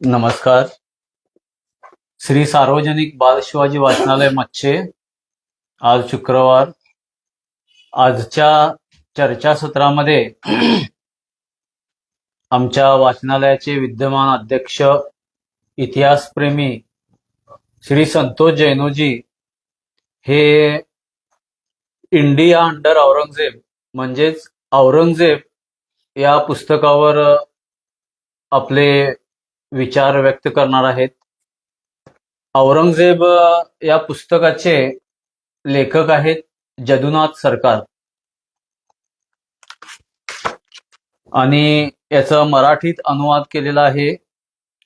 नमस्कार. श्री सार्वजनिक बाल शिवाजी वाचनालय मच्छे. आज शुक्रवार. आजच्या चर्चासत्रामध्ये आमच्या वाचनालयाचे विद्यमान अध्यक्ष, इतिहासप्रेमी श्री संतोष जैनोजी हे इंडिया अंडर औरंगजेब म्हणजेच औरंगजेब या पुस्तकावर आपले विचार व्यक्त करणार आहेत. औरंगजेब या पुस्तकाचे लेखक आहेत जदुनाथ सरकार आणि याचा मराठीत अनुवाद केलेला आहे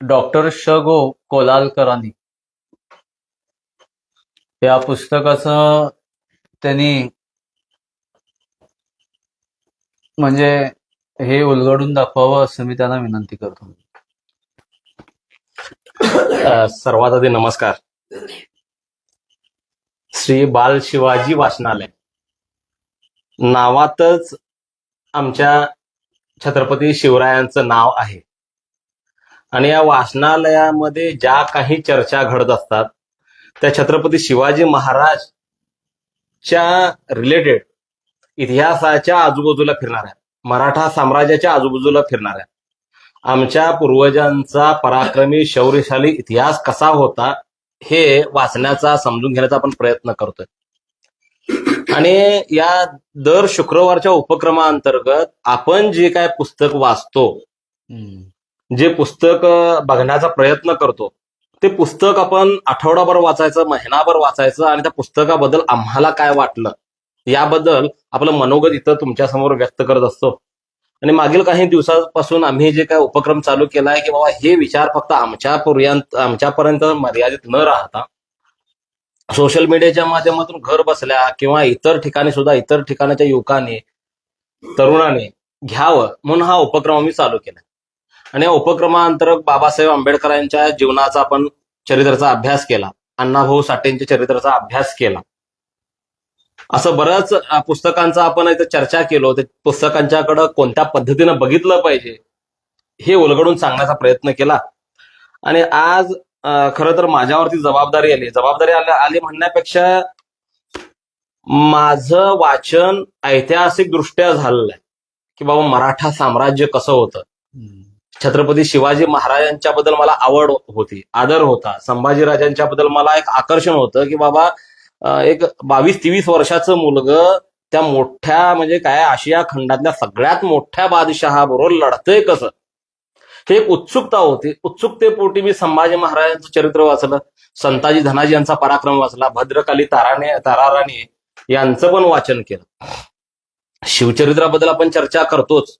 डॉक्टर श गो कोलालकरांनी. या पुस्तकाचं त्यांनी म्हणजे हे उलगडून दाखवावं असं मी त्यांना विनंती करतो. सर्वात आधी नमस्कार. श्री बाल शिवाजी वाचनालय नावातच आमच्या छत्रपती शिवरायांचं नाव आहे आणि या वाचनालयामध्ये ज्या काही चर्चा घडत असतात त्या छत्रपती शिवाजी महाराजच्या रिलेटेड इतिहासाच्या आजूबाजूला फिरणाऱ्या, मराठा साम्राज्याच्या आजूबाजूला फिरणाऱ्या, आमच्या पूर्वजांचा पराक्रमी शौर्यशाली इतिहास कसा होता हे वाचण्याचा, समजून घेण्याचा आपण प्रयत्न करतोय. आणि या दर शुक्रवारच्या उपक्रमाअंतर्गत आपण जे काय पुस्तक वाचतो, जे पुस्तक बघण्याचा प्रयत्न करतो, ते पुस्तक आपण आठवडाभर वाचायचं, महिनाभर वाचायचं आणि त्या पुस्तकाबद्दल आम्हाला काय वाटलं याबद्दल आपलं मनोगत इथं तुमच्या समोर व्यक्त करत असतो. आणि मागील काही दिवसांपासून आम्ही जे काय उपक्रम चालू केला आहे की बाबा हे विचार फक्त आमच्यापर्यंत मर्यादित न राहता सोशल मीडियाच्या माध्यमातून घर बसल्या किंवा इतर ठिकाणी सुद्धा इतर ठिकाणाच्या युवकांनी, तरुणांनी घ्यावं म्हणून हा उपक्रम आम्ही चालू केला. आणि या उपक्रमाअंतर्गत बाबासाहेब आंबेडकरांच्या जीवनाचा आपण चरित्राचा अभ्यास केला, अण्णाभाऊ साठेंच्या चरित्राचा अभ्यास केला, असं बऱ्याच पुस्तकांचा आपण इथं चर्चा केलो. ते पुस्तकांच्याकडं कोणत्या पद्धतीनं बघितलं पाहिजे हे उलगडून सांगण्याचा प्रयत्न केला. आणि आज खरं तर माझ्यावरती जबाबदारी आली म्हणण्यापेक्षा माझं वाचन ऐतिहासिक दृष्ट्या झालेलं आहे की बाबा मराठा साम्राज्य कसं होतं, छत्रपती शिवाजी महाराजांच्या बद्दल मला आवड होती, आदर होता, संभाजीराजांच्या बद्दल मला एक आकर्षण होतं की बाबा एक 22-23 वर्षाचं मुलगं त्या मोठ्या म्हणजे काय आशिया खंडातल्या सगळ्यात मोठ्या बादशहाबरोबर लढतंय कसं, हे एक उत्सुकता होती. उत्सुकतेपोटी मी संभाजी महाराजांचं चरित्र वाचलं, संताजी धनाजी यांचा पराक्रम वाचला, भद्रकाली ताराराणी यांचं पण वाचन केलं. शिवचरित्राबद्दल आपण चर्चा करतोच,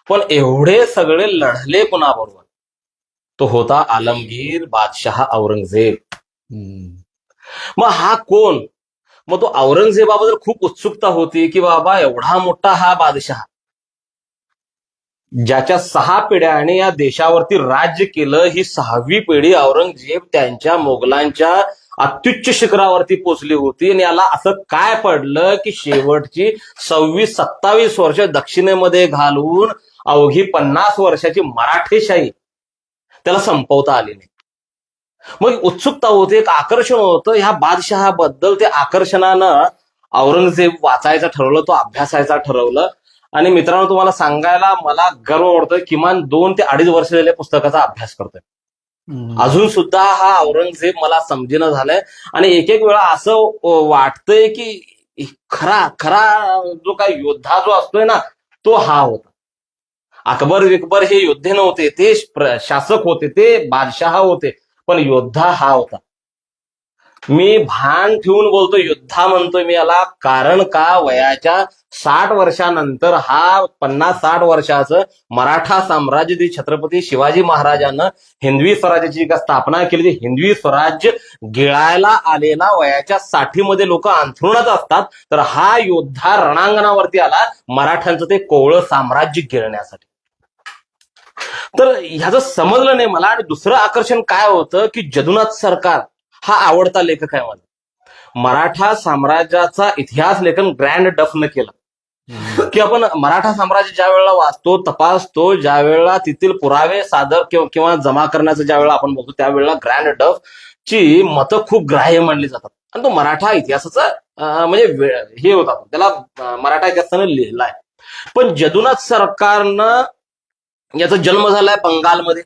पण एवढे सगळे लढले कुणाबरोबर? तो होता आलमगीर बादशाह औरंगजेब. मग हा कोण? मग तो औरंगजेबाबद्दल खूप उत्सुकता होती की बाबा एवढा मोठा हा बादशाह ज्याच्या 6 पिढ्याने या देशावरती राज्य केलं, ही 6वी पिढी औरंगजेब त्यांच्या मोगलांच्या अत्युच्च शिखरावरती पोचली होती. आणि याला असं काय पडलं की शेवटची 26-27 वर्ष दक्षिणेमध्ये घालवून अवघी 50 वर्षाची मराठेशाही त्याला संपवता आली नाही. मग उत्सुकता होती, एक आकर्षण होतं ह्या बादशहाबद्दल. ते आकर्षणानं औरंगजेब वाचायचं ठरवलं, तो अभ्यासायचा ठरवलं. आणि मित्रांनो, तुम्हाला सांगायला मला गर्व वाटतोय, किमान 2 ते 2.5 वर्ष झाले पुस्तकाचा अभ्यास करतोय. अजून सुद्धा हा औरंगजेब मला समजेना झालाय. आणि एक एक वेळा असं वाटतंय की खरा जो काही योद्धा जो असतोय ना, तो हा होता. अकबर विकबर हे योद्धे नव्हते, ते शासक होते, ते बादशाह होते, पण योद्धा हा होता. मी भान ठेवून बोलतो, योद्धा म्हणतोय मी याला, कारण का वयाच्या 60 वर्षानंतर हा 50-60 वर्षाचं मराठा साम्राज्य जे छत्रपती शिवाजी महाराजांना हिंदवी स्वराज्याची स्थापना केली, हिंदवी स्वराज्य गिळायला आलेला वयाच्या 60मध्ये लोक अंथरुणात असतात, तर हा योद्धा रणांगणावरती आला मराठ्यांचं ते कोवळं साम्राज्य गिळण्यासाठी. तर ह्याचं समजलं नाही मला. आणि दुसरं आकर्षण काय होतं की जदुनाथ सरकार हा आवडता लेखक आहे मला. मराठा साम्राज्याचा इतिहास लेखन ग्रँड डफनं केलं. की आपण मराठा साम्राज्य ज्या वेळेला वाचतो, तपासतो, ज्या वेळेला तिथील पुरावे सादर किंवा जमा करण्याचं ज्या वेळेला आपण बघतो, त्यावेळेला ग्रँड डफ ची मतं खूप ग्राह्य मानली जातात. आणि तो मराठा इतिहासाचा म्हणजे हे होता, त्याला मराठा इतिहासानं लिहिलाय. पण जदुनाथ सरकारनं याचा जन्म झालाय बंगालमध्ये.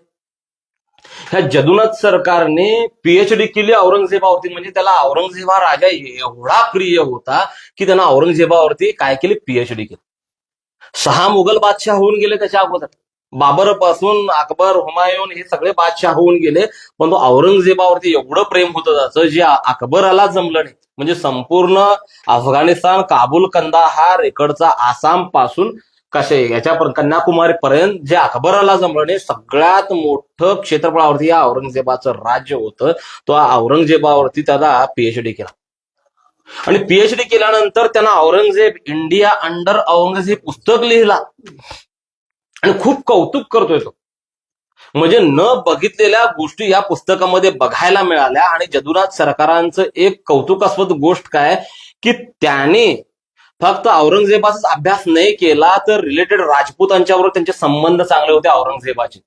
ह्या जदुनाथ सरकारने पीएचडी केली औरंगजेबावरती. म्हणजे त्याला औरंगजेब हा राजा एवढा प्रिय होता की त्यानं औरंगजेबावरती काय केली, पीएचडी केली. 6 मुघल बादशाह होऊन गेले त्याच्या अगोदर. बाबर पासून अकबर, हुमायून हे सगळे बादशाह होऊन गेले, पण तो औरंगजेबावरती एवढं प्रेम होतं त्याचं जे अकबराला जमलं नाही. म्हणजे संपूर्ण अफगाणिस्तान, काबूल, कंदाहार, इकडचा आसाम पासून कसे याच्यापर्यंत कन्याकुमारी पर्यंत जे अकबराला जमलं नाही, सगळ्यात मोठं क्षेत्रफळावरती या औरंगजेबाचं राज्य होतं. तो औरंगजेबावरती त्याला पीएचडी केला. आणि पीएचडी केल्यानंतर त्यानं औरंगजेब इंडिया अंडर औरंगजेब पुस्तक लिहिला आणि खूप कौतुक करतोय तो. म्हणजे न बघितलेल्या गोष्टी या पुस्तकामध्ये बघायला मिळाल्या. आणि जदुनाथ सरकारांचं एक कौतुकास्पद गोष्ट काय की त्याने फक्त औरंगजेबाचाच अभ्यास नाही केला, तर रिलेटेड राजपूतांच्याबरोबर त्यांचे संबंध चांगले होते औरंगजेबाचे.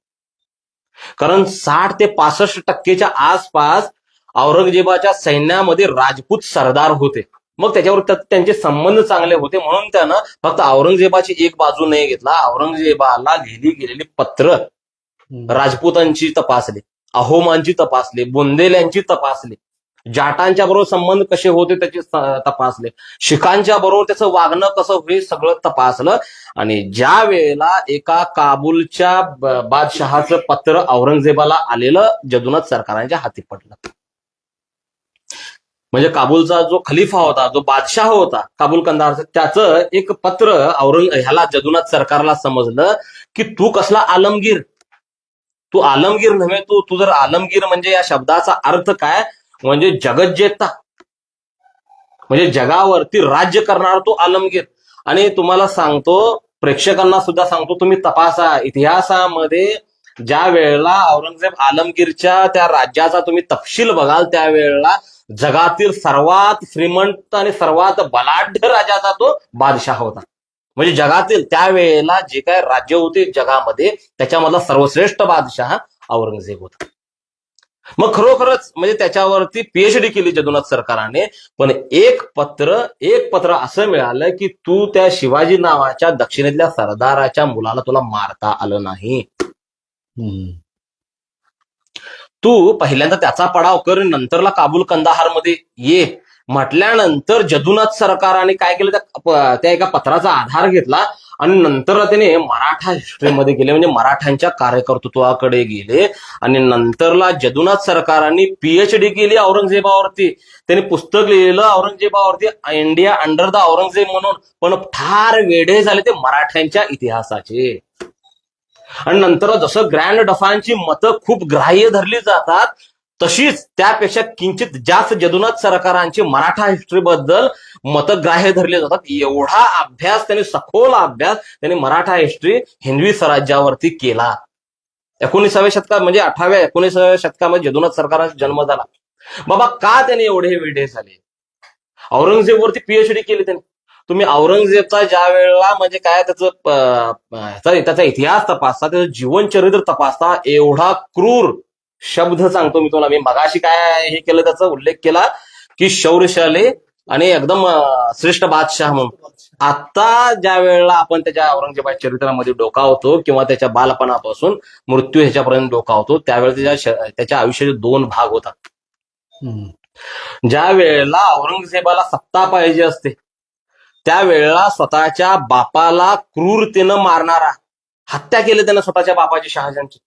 कारण 60 ते 65% आसपास औरंगजेबाच्या सैन्यामध्ये राजपूत सरदार होते. मग त्याच्यावर त्यांचे संबंध चांगले होते, म्हणून त्यानं फक्त औरंगजेबाची एक बाजू नाही घेतला. औरंगजेबाला लिहिली गेलेली पत्र राजपूतांची तपासली, अहोमांची तपासली, बुंदेल्यांची तपासली, जाटांच्या बरोबर संबंध कसे होते त्याचे तपासले, शिखांच्या बरोबर त्याचं वागणं कसं हे सगळं तपासलं. आणि ज्या वेळेला एका काबूलच्या बादशहाचं पत्र औरंगजेबाला आलेलं जदुनाथ सरकारांच्या हाती पडलं. म्हणजे काबूलचा जो खलिफा होता, जो बादशाह होता काबूल कंदारचा, त्याचं एक पत्र ह्याला जदुनाथ सरकारला समजलं की तू कसला आलमगीर, तू आलमगीर नव्हे, तू जर आलमगीर म्हणजे या शब्दाचा अर्थ काय, म्हणजे जगज्जेता, म्हणजे जगावरती राज्य करणारा तो आलमगीर. आणि तुम्हाला सांगतो, प्रेक्षकांना सुद्धा सांगतो, तुम्ही तपासा इतिहासामध्ये ज्या वेळेला औरंगजेब आलमगीरच्या त्या राज्याचा तुम्ही तपशील बघाल, त्यावेळेला जगातील सर्वात श्रीमंत आणि सर्वात बलाढ्य राजाचा तो बादशाह होता. म्हणजे जगातील त्यावेळेला जे काय राज्य होते जगामध्ये, त्याच्यामधला सर्वश्रेष्ठ बादशाह औरंगजेब होता. मग खरोखरच म्हणजे त्याच्यावरती पीएचडी केली जदुनाथ सरकाराने. पण एक पत्र असं मिळालं की तू त्या शिवाजी नावाच्या दक्षिणेतल्या सरदाराच्या मुलाला तुला मारता आलं नाही. तू पहिल्यांदा त्याचा पडाव कर, नंतरला काबूल कंदाहारमध्ये ये म्हटल्यानंतर जदुनाथ सरकाराने काय केलं, त्या एका पत्राचा आधार घेतला आणि नंतर त्याने मराठा हिस्ट्रीमध्ये गेले, म्हणजे मराठ्यांच्या कार्यकर्तृत्वाकडे गेले. आणि नंतरला जदुनाथ सरकारांनी पीएचडी केली औरंगजेबावरती. त्यांनी पुस्तक लिहिलं औरंगजेबावरती, इंडिया अंडर द औरंगजेब म्हणून. पण फार वेडे झाले ते मराठ्यांच्या इतिहासाचे. आणि नंतर जसं ग्रँड डफांची मतं खूप ग्राह्य धरली जातात, तशीच त्यापेक्षा किंचित जास्त जदुनाथ सरकारांची मराठा हिस्ट्रीबद्दल मतं ग्राह्य धरली जातात. एवढा अभ्यास त्यांनी, सखोल अभ्यास त्यांनी मराठा हिस्ट्री हिंदवी स्वराज्यावरती केला. 19व्या शतकात, म्हणजे 19व्या शतकामध्ये जदुनाथ सरकारांचा जन्म झाला. बाबा का त्याने एवढे वेढे झाले, औरंगजेबवरती पीएचडी केली त्यांनी. तुम्ही औरंगजेबचा ज्या वेळेला म्हणजे काय त्याचा इतिहास तपासता, त्याचं जीवनचरित्र तपासता, एवढा क्रूर शब्द सांगतो मी तुला. मी मगाशी काय हे केलं, त्याचा उल्लेख केला की शौर्यशाली आणि एकदम श्रेष्ठ बादशाह म्हणून. आता ज्या वेळेला आपण त्याच्या औरंगजेबाच्या चरित्रामध्ये डोकावतो किंवा त्याच्या बालपणापासून मृत्यू ह्याच्यापर्यंत डोकावतो, त्यावेळेला त्याच्या आयुष्याचे 2 भाग होतात. ज्या वेळेला औरंगजेबाला सत्ता पाहिजे असते, त्यावेळेला स्वतःच्या बापाला क्रूरतेनं मारणारा, हत्या केली त्यानं स्वतःच्या बापाची, शहाजहानची.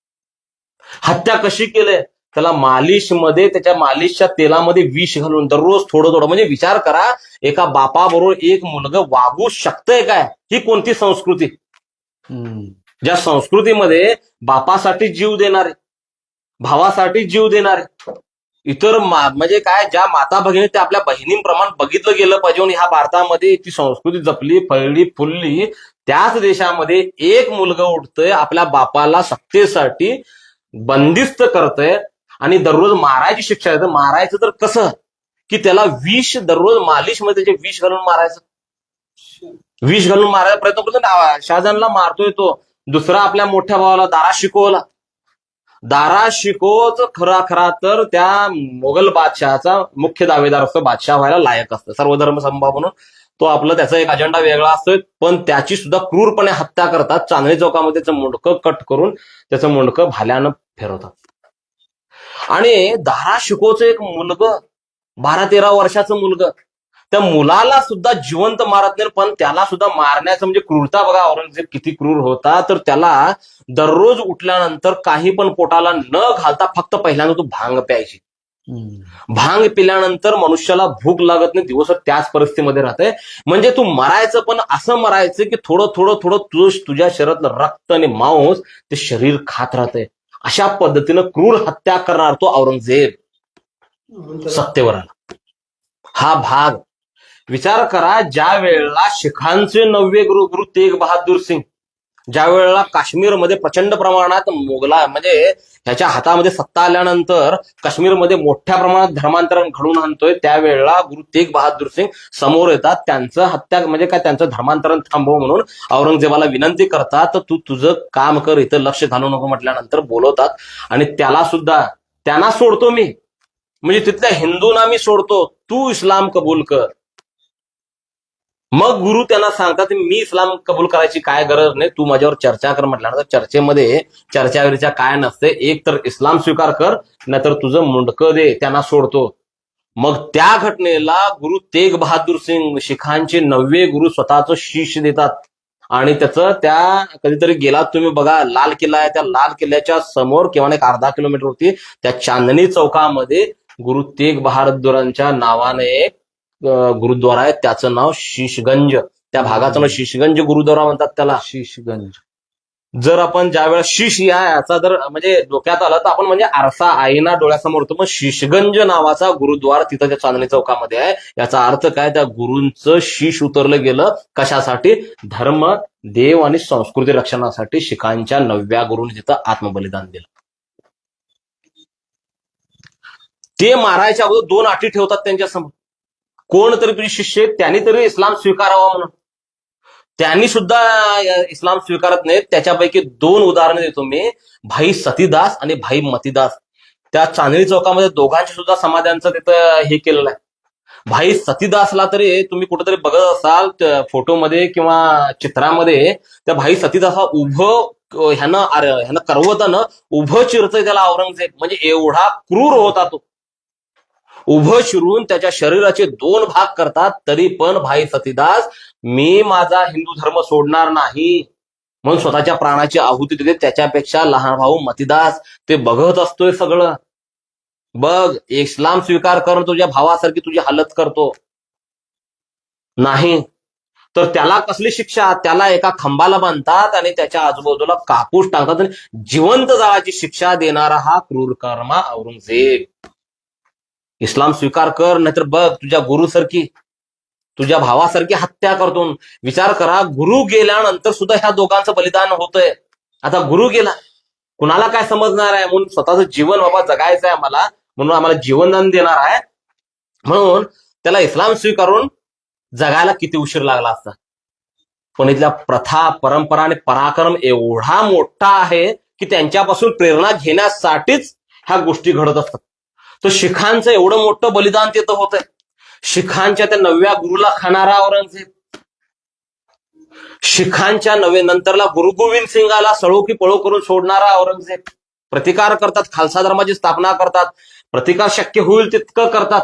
हत्या कशी केली, त्याला मालिशमध्ये, त्याच्या मालिशच्या तेलामध्ये विष घालून दररोज थोडं थोडं. म्हणजे विचार करा, एका बापाबरोबर एक मुलगा वागू शकतंय काय, ही कोणती संस्कृती. ज्या संस्कृतीमध्ये बापासाठी जीव देणारे, भावासाठी जीव देणारे, इतर म्हणजे काय, ज्या माता भगिनी त्या आपल्या बहिणींप्रमाणे बघितलं गेलं पाहिजे. ह्या भारतामध्ये ती संस्कृती जपली, फळली, फुलली. त्याच देशामध्ये एक मुलगा उठतोय, आपल्या बापाला सत्तेसाठी बंदिस्त करतोय आणि दररोज मारायची शिक्षा देतं. मारायचं तर कसं की त्याला विष, दररोज मालिशमध्ये त्याचे विष घालून मारायचं. विष घालून मारायचा प्रयत्न करतो ना, शहाजहानला मारतोय तो. दुसरा आपल्या मोठ्या भावाला दारा शिकोला. दारा शिकोच खरा खरा तर त्या मोगल बादशहाचा मुख्य दावेदार असतो, बादशाह व्हायला लायक असतं सर्वधर्म समभाव म्हणून. तो आपलं त्याचा एक अजेंडा वेगळा असतोय, पण त्याची सुद्धा क्रूरपणे हत्या करतात. चांदणी चौकामध्ये त्याचं मुंडकं कट करून त्याचं मुंडकं भाल्यानं फिरवतात. आणि दारा शिकोचं एक मुलगं, 12-13 वर्षाचं मुलगं, त्या मुलाला सुद्धा जिवंत मारत नाही, पण त्याला सुद्धा मारण्याचं म्हणजे क्रूरता बघा औरंगजेब किती क्रूर होता. तर त्याला दररोज उठल्यानंतर काही पण पोटाला न घालता फक्त पहिल्यांदा तू भांग प्यायची. भांग पिल्यानंतर मनुष्याला भूक लागत नाही, दिवस त्याच परिस्थितीमध्ये राहते. म्हणजे तू मरायचं पण असं मरायचं की थोडं थोडं थोडं तुझ्या शरीरातलं रक्त आणि मांस ते शरीर खात राहते. अशा पद्धतीनं क्रूर हत्या करणार तो औरंगजेब सत्तेवर आला. हा भाग विचार करा, ज्या वेळेला शिखांचे 9वे गुरु तेग बहादूर सिंग ज्या वेळेला काश्मीरमध्ये प्रचंड प्रमाणात मोगला म्हणजे ह्याच्या हातामध्ये सत्ता आल्यानंतर काश्मीरमध्ये मोठ्या प्रमाणात धर्मांतरण घडून आणतोय, त्यावेळेला गुरु तेग बहादूर सिंग समोर येतात. त्यांचं हत्या म्हणजे काय, त्यांचं धर्मांतरण थांबव म्हणून औरंगजेबाला विनंती करतात. तर तू तुझं काम कर, इथं लक्ष घालू नको म्हटल्यानंतर बोलवतात. आणि त्याला सुद्धा त्यांना सोडतो मी, म्हणजे तिथल्या हिंदूंना मी सोडतो, तू इस्लाम कबूल कर. मग गुरु त्यांना सांगतात मी इस्लाम कबूल करायची काय गरज नाही, तू माझ्यावर चर्चा कर म्हटल्यानंतर चर्चेमध्ये चर्चाविरच्या काय नसते, एक तर इस्लाम स्वीकार कर नाहीतर तुझं मुंडकं दे, त्यांना सोडतो. मग त्या घटनेला गुरु तेग बहादूर सिंग शिखांचे 9वे गुरु स्वतःचं शीश देतात. आणि त्याचं त्या कधीतरी गेलात तुम्ही बघा, लाल किल्ला आहे, त्या लाल किल्ल्याच्या समोर किंवा एक अर्धा किलोमीटरवरती त्या चांदणी चौकामध्ये गुरु तेग बहादुरांच्या नावाने एक गुरुद्वारा आहे, त्याचं नाव शीशगंज. त्या भागाचं नाव शीशगंज गुरुद्वारा म्हणतात त्याला. शीशगंज. जर आपण ज्या वेळेला शीश याचा जर म्हणजे डोक्यात आलं तर आपण म्हणजे आरसा आईना डोळ्यासमोर होतो, पण शीशगंज नावाचा गुरुद्वारा तिथं त्या चांदणी चौकामध्ये आहे. याचा अर्थ काय, त्या गुरूंचं शीश उतरलं गेलं कशासाठी, धर्म, देव आणि संस्कृती रक्षणासाठी. शिखांच्या 9व्या गुरूंनी तिथं आत्मबलिदान दिलं. ते मारायच्या अगोदर 2 अटी ठेवतात त्यांच्यासमोर. कोण तरी तुझे शिष्य त्यांनी तरी इस्लाम स्वीकारावा म्हणून. त्यांनी सुद्धा इस्लाम स्वीकारत नाहीत. त्याच्यापैकी 2 उदाहरणं देतो मी, भाई सतीदास आणि भाई मतीदास. त्या चांदणी चौकामध्ये दोघांची सुद्धा समाध्यांचं तिथं हे केलेलं आहे. भाई सतीदासला तरी तुम्ही कुठेतरी बघत असाल फोटोमध्ये किंवा चित्रामध्ये, त्या भाई सतीदासला उभं ह्यानं करवतानं उभं चिरतंय त्याला औरंगजेब. म्हणजे एवढा क्रूर होता तो. उभं शिरून त्याच्या शरीराचे 2 भाग करतात, तरी पण भाई सतीदास मी माझा हिंदू धर्म सोडणार नाही म्हणून स्वतःच्या प्राणाची आहुती देते. त्याच्यापेक्षा लहान भाऊ मतीदास ते बघत असतोय सगळं. बघ, इस्लाम स्वीकार करून तुझ्या भावासारखी तुझी हालत करतो नाही, तर त्याला कसली शिक्षा, त्याला एका खांबाला बांधतात आणि त्याच्या आजूबाजूला कापूस टाकतात आणि जिवंत जाळाची शिक्षा देणारा हा क्रूर कर्मा औरंगजेब. इस्लाम स्वीकार कर नाहीतर बघ तुझ्या गुरुसारखी तुझ्या भावासारखी हत्या करतो. विचार करा, गुरु गेल्यानंतर सुद्धा ह्या दोघांचं बलिदान होतंय. आता गुरु गेला, कुणाला काय समजणार आहे, म्हणून स्वतःचं जीवन बाबा जगायचं आहे आम्हाला, म्हणून आम्हाला जीवनदान देणार आहे, म्हणून त्याला इस्लाम स्वीकारून जगायला किती उशीर लागला असता. पण इथल्या प्रथा, परंपरा आणि पराक्रम एवढा मोठा आहे की त्यांच्यापासून प्रेरणा घेण्यासाठीच ह्या गोष्टी घडत असतात. तर शिखांचं एवढं मोठं बलिदान तिथं होतंय. शिखांच्या त्या 9व्या गुरुला खाणारा औरंगजेब, शिखांच्या नंतरला गुरु गोविंद सिंगाला सळो की पळो करून सोडणारा औरंगजेब. प्रतिकार करतात, खालसा धर्माची स्थापना करतात, प्रतिकार शक्य होईल तितकं करतात.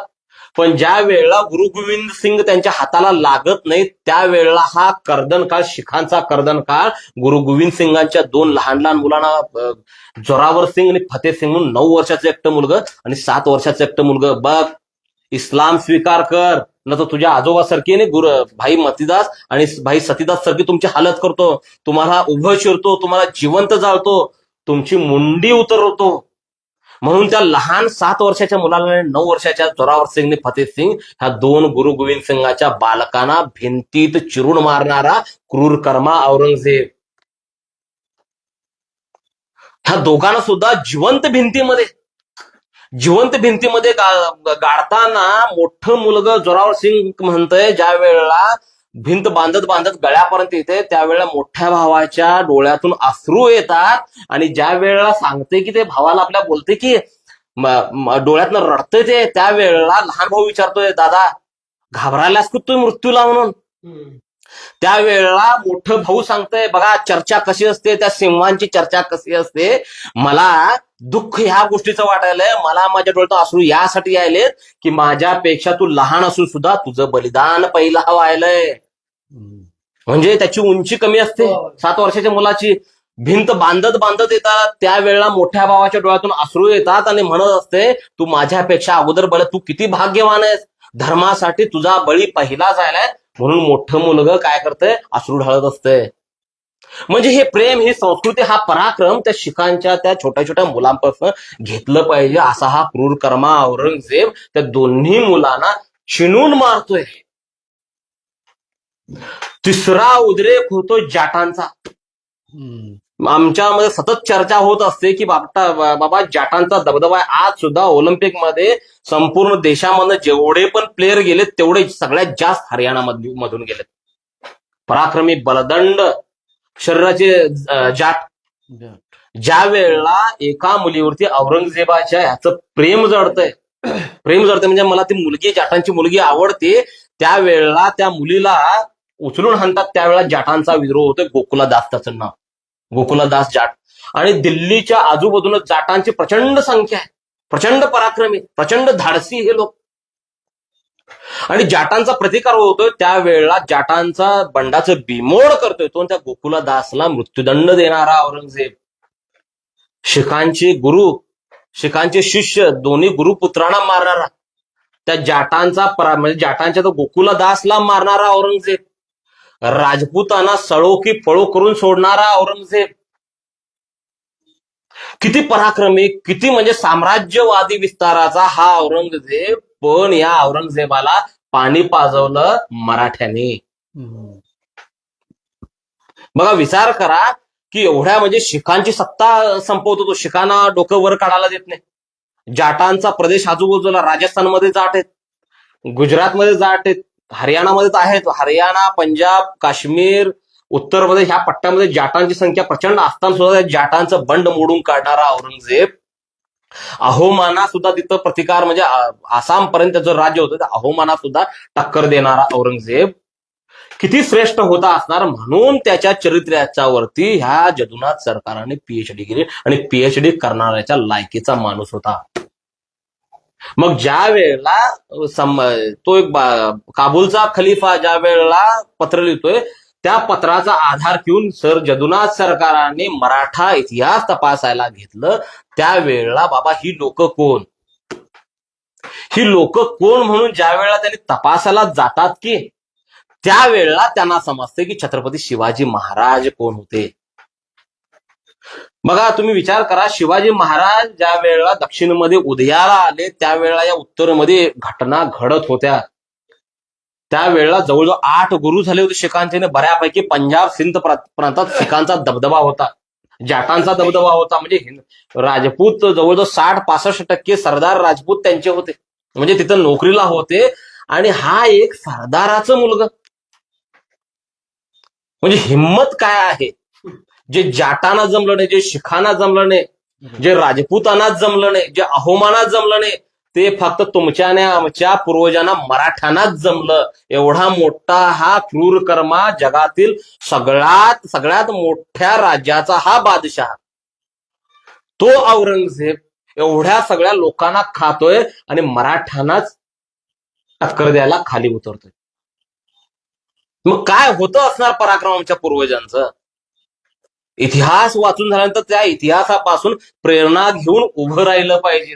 पण ज्या वेळेला गुरु गोविंद सिंग त्यांच्या हाताला लागत नाही, त्यावेळेला हा कर्दन काळ, शिखांचा कर्दन काळ, गुरु गोविंद सिंगांच्या 2 लहान लहान मुलांना, जोरावर सिंग आणि फतेह सिंग म्हणून 9 वर्षाचं एकटं मुलगं आणि 7 वर्षाचं एकटं मुलगं. बघ, इस्लाम स्वीकार कर न तर तुझ्या आजोबासारखी नाही गुरु भाई मतीदास आणि भाई सतीदास सारखी तुमची हालत करतो, तुम्हाला उभं शिरतो, तुम्हाला जिवंत जाळतो, तुमची मुंडी उतरवतो. म्हणून त्या लहान 7 वर्षाच्या मुलाला 9 वर्षाच्या जोरावर सिंग आणि फतेह सिंग ह्या 2 गुरु गोविंद सिंगाच्या बालकांना भिंतीत चिरून मारणारा क्रूर कर्मा औरंगजेब. ह्या दोघांना सुद्धा जिवंत भिंतीमध्ये गाडताना मोठं मुलगा जोरावर सिंग म्हणतंय, ज्या वेळेला भिंत बांधत बांधत गळ्यापर्यंत येते, त्यावेळेला मोठ्या भावाच्या डोळ्यातून अश्रू येतात. आणि ज्या वेळेला सांगते की ते भावाला आपल्या बोलते की डोळ्यातनं रडतंय ते, त्यावेळेला लहान भाऊ विचारतोय, दादा घाबरायलास की तू मृत्यूला म्हणून. त्यावेळेला मोठं भाऊ सांगतोय, बघा चर्चा कशी असते, त्या सिंहांची चर्चा कशी असते. मला दुःख ह्या गोष्टीचं वाटायलंय, मला माझ्या डोळ्यात अश्रू यासाठी यायलेत की माझ्यापेक्षा तू लहान असून सुद्धा तुझं बलिदान पहिला व्हायलंय. म्हणजे त्याची उंची कमी असते 7 वर्षाच्या मुलाची. भिंत बांधत बांधत येतात, त्यावेळेला मोठ्या भावाच्या डोळ्यातून अश्रू येतात आणि म्हणत असते, तू माझ्यापेक्षा अगोदर बल, तू किती भाग्यवान आहेस, धर्मासाठी तुझा बळी पहिला जायलाय. म्हणून मोठं मुलगा काय करतंय, अश्रू ढाळत असतंय. म्हणजे हे प्रेम, ही संस्कृती, हा पराक्रम त्या शिखांच्या त्या छोट्या छोट्या मुलांपासून घेतलं पाहिजे. असा हा क्रूर कर्मा औरंगजेब त्या दोन्ही मुलांना चिणून मारतोय. तिसरा उद्रेक होतो जाटांचा. आमच्यामध्ये सतत चर्चा होत असते की बाबा जाटांचा दबदबा आहे. आज सुद्धा ऑलिम्पिकमध्ये संपूर्ण देशामधून जेवढे पण प्लेयर गेलेत तेवढे सगळ्यात जास्त हरियाणा मधून गेलेत. पराक्रमी बलदंड शरीराचे जाट. ज्या वेळेला एका मुलीवरती औरंगजेबाच्या ह्याचं प्रेम जडतंय म्हणजे मला ती मुलगी, जाटांची मुलगी आवडते, त्यावेळेला त्या मुलीला उचलून हाणतात. त्यावेळेला जाटांचा विद्रोह होतोय. गोकुलादास त्याचं नाव, गोकुलादास जाट. आणि दिल्लीच्या आजूबाजूला जाटांची प्रचंड संख्या आहे, प्रचंड पराक्रमी, प्रचंड धाडसी हे लोक. आणि जाटांचा प्रतिकार होतोय. त्यावेळेला जाटांचा बंडाचं बिमोड करतोय तो त्या गोकुलादासला मृत्यूदंड देणारा औरंगजेब. शिखांचे गुरु, शिखांचे शिष्य, दोन्ही गुरुपुत्रांना मारणारा, त्या जाटांचा म्हणजे जाटांच्या तो गोकुलादासला मारणारा औरंगजेब, राजपूतांना सळो की फळो करून सोडणारा औरंगजेब. किती पराक्रमी, किती म्हणजे साम्राज्यवादी विस्ताराचा हा औरंगजेब. पण या औरंगजेबाला पाणी पाजवलं मराठ्याने. बघा विचार करा की एवढ्या म्हणजे शिखांची सत्ता संपवतो तो, शिखांना डोकं वर काढायला देत नाही. जाटांचा प्रदेश आजूबाजूला, राजस्थानमध्ये जाट आहेत, गुजरातमध्ये जाट आहेत, हरियाणामध्ये आहेत. हरियाणा, पंजाब, काश्मीर, उत्तर प्रदेश ह्या पट्ट्यामध्ये जाटांची संख्या प्रचंड असताना सुद्धा त्या जाटांचं बंड मोडून काढणारा औरंगजेब. अहोमाना सुद्धा तिथं प्रतिकार, म्हणजे आसामपर्यंत त्याचं राज्य होतं, त्या अहोमाना सुद्धा टक्कर देणारा औरंगजेब किती श्रेष्ठ होता असणार. म्हणून त्याच्या चरित्राच्या वरती ह्या जदुनाथ सरकाराने पीएचडी केली आणि पीएचडी करणाऱ्याच्या लायकीचा माणूस होता. मग ज्या वेळेला तो एक काबूलचा खलिफा ज्या वेळेला पत्र लिहितोय, त्या पत्राचा आधार घेऊन सर जदुनाथ सरकाराने मराठा इतिहास तपासायला घेतलं. त्यावेळेला बाबा ही लोक कोण, ही लोक कोण म्हणून ज्या वेळेला त्यांनी तपासायला जातात की त्यावेळेला त्यांना समजते की छत्रपती शिवाजी महाराज कोण होते. बघा तुम्ही विचार करा, शिवाजी महाराज ज्या वेळेला दक्षिणमध्ये उदयाला आले त्यावेळेला या उत्तरमध्ये घटना घडत होत्या. त्यावेळेला जवळजवळ 8 गुरु झाले होते शिखांचे. बऱ्यापैकी पंजाब सिंध प्रांतात शिखांचा दबदबा होता, जाटांचा दबदबा होता. म्हणजे राजपूत जवळजवळ 60-65% सरदार राजपूत त्यांचे होते, म्हणजे तिथं नोकरीला होते. आणि हा एक सरदाराचं मुलगा, म्हणजे हिम्मत काय आहे, जे जाटांना जमलं नाही, जे शिखांना जमलं नाही, जे राजपूतांना जमलं नाही, जे अहोमांना जमलं नाही, ते फक्त तुमच्या आणि आमच्या पूर्वजांना मराठ्यांनाच जमलं. एवढा मोठा हा क्रूर कर्मा, जगातील सगळ्यात मोठ्या राज्याचा हा बादशाह, तो औरंगजेब एवढ्या सगळ्या लोकांना खातोय आणि मराठ्यांनाच टक्कर द्यायला खाली उतरतोय. मग काय होतं असणार पराक्रम आमच्या पूर्वजांचं. इतिहास वाचून झाल्यानंतर त्या इतिहासापासून प्रेरणा घेऊन उभं राहिलं पाहिजे.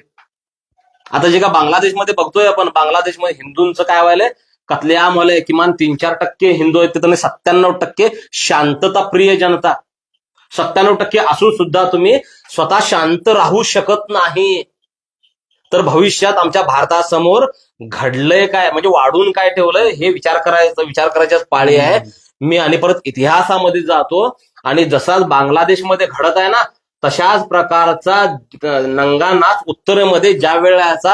आता जे का बांगलादेशमध्ये बघतोय आपण, बांगलादेशमध्ये हिंदूंचं काय व्हायलंय, कत्लेआम व्हायलंय. किमान 3-4% हिंदू आहेत, तिथं 97% शांतताप्रिय जनता. 97% असून सुद्धा तुम्ही स्वतः शांत राहू शकत नाही. तर भविष्यात आमच्या भारतासमोर घडलंय काय, म्हणजे वाढून काय ठेवलंय हे विचार करायच्याच पाळी आहे. मी आणि परत इतिहासामध्ये जातो आणि जसाच बांगलादेशमध्ये घडत आहे ना, तशाच प्रकारचा नंगा नाच उत्तरेमध्ये ज्या वेळेचा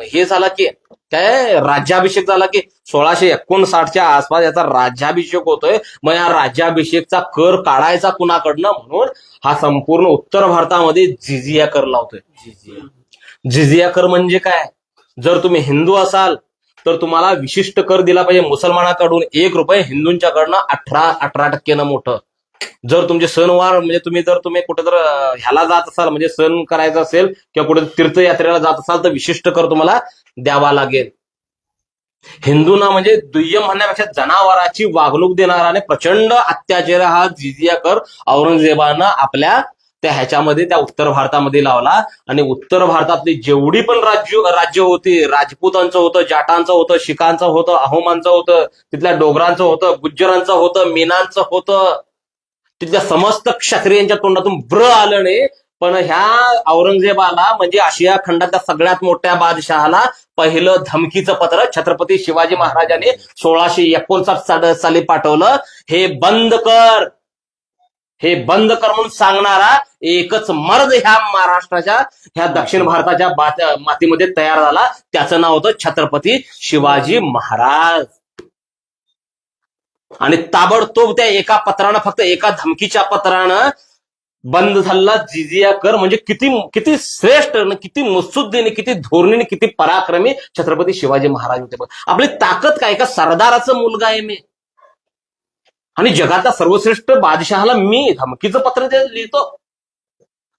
हे झाला की काय राज्याभिषेक झाला की 1659च्या आसपास याचा राज्याभिषेक होतोय. मग या राज्याभिषेकचा कर काढायचा कुणाकडनं, म्हणून हा संपूर्ण उत्तर भारतामध्ये जिझिया कर लावतोय. जिझिया कर म्हणजे काय, जर तुम्ही हिंदू असाल तर तुम्हाला विशिष्ट कर दिला पाहिजे. मुसलमानाकडून 1 रुपये, हिंदूंच्याकडनं 18% मोठं. जर तुमचे सणवार म्हणजे तुम्ही कुठे तर ह्याला जात असाल, म्हणजे सण करायचा असेल किंवा कुठे तीर्थयात्रेला जात असाल तर विशिष्ट कर तुम्हाला द्यावा लागेल. हिंदूंना म्हणजे दुय्यम म्हणण्यापेक्षा जनावराची वागणूक देणारा आणि प्रचंड अत्याचार हा जिझिया कर औरंगजेबानं आपल्या त्या ह्याच्यामध्ये त्या उत्तर भारतामध्ये लावला. आणि उत्तर भारतातली जेवढी पण राज्य होती, राजपूतांचं होतं, जाटांचं होतं, शिखांचं होतं, अहोमांचं होतं, तिथल्या डोगरांचं होतं, गुज्जरांचं होतं, मीनांचं होतं, तिथल्या समस्त क्षत्रियांच्या तोंडातून आलं नाही. पण ह्या औरंगजेबाला म्हणजे आशिया खंडातल्या सगळ्यात मोठ्या बादशहाला पहिलं धमकीचं पत्र छत्रपती शिवाजी महाराजांनी 1659 साली पाठवलं. हे बंद कर म्हणून सांगणारा एकच मर्द ह्या महाराष्ट्राच्या, ह्या दक्षिण भारताच्या मातीमध्ये तयार झाला. त्याचं नाव होतं छत्रपती शिवाजी महाराज. आणि ताबडतोब त्या एका पत्रानं, फक्त एका धमकीच्या पत्रानं बंद झाला जिझिया कर. म्हणजे किती श्रेष्ठ, किती मुत्सुद्दीने, किती धोरणीने, किती पराक्रमी छत्रपती शिवाजी महाराज होते. आपली ताकद काय, का सरदाराचं मुलगा आहे मी, आणि जगातल्या सर्वश्रेष्ठ बादशहाला मी धमकीचं पत्र लिहितो.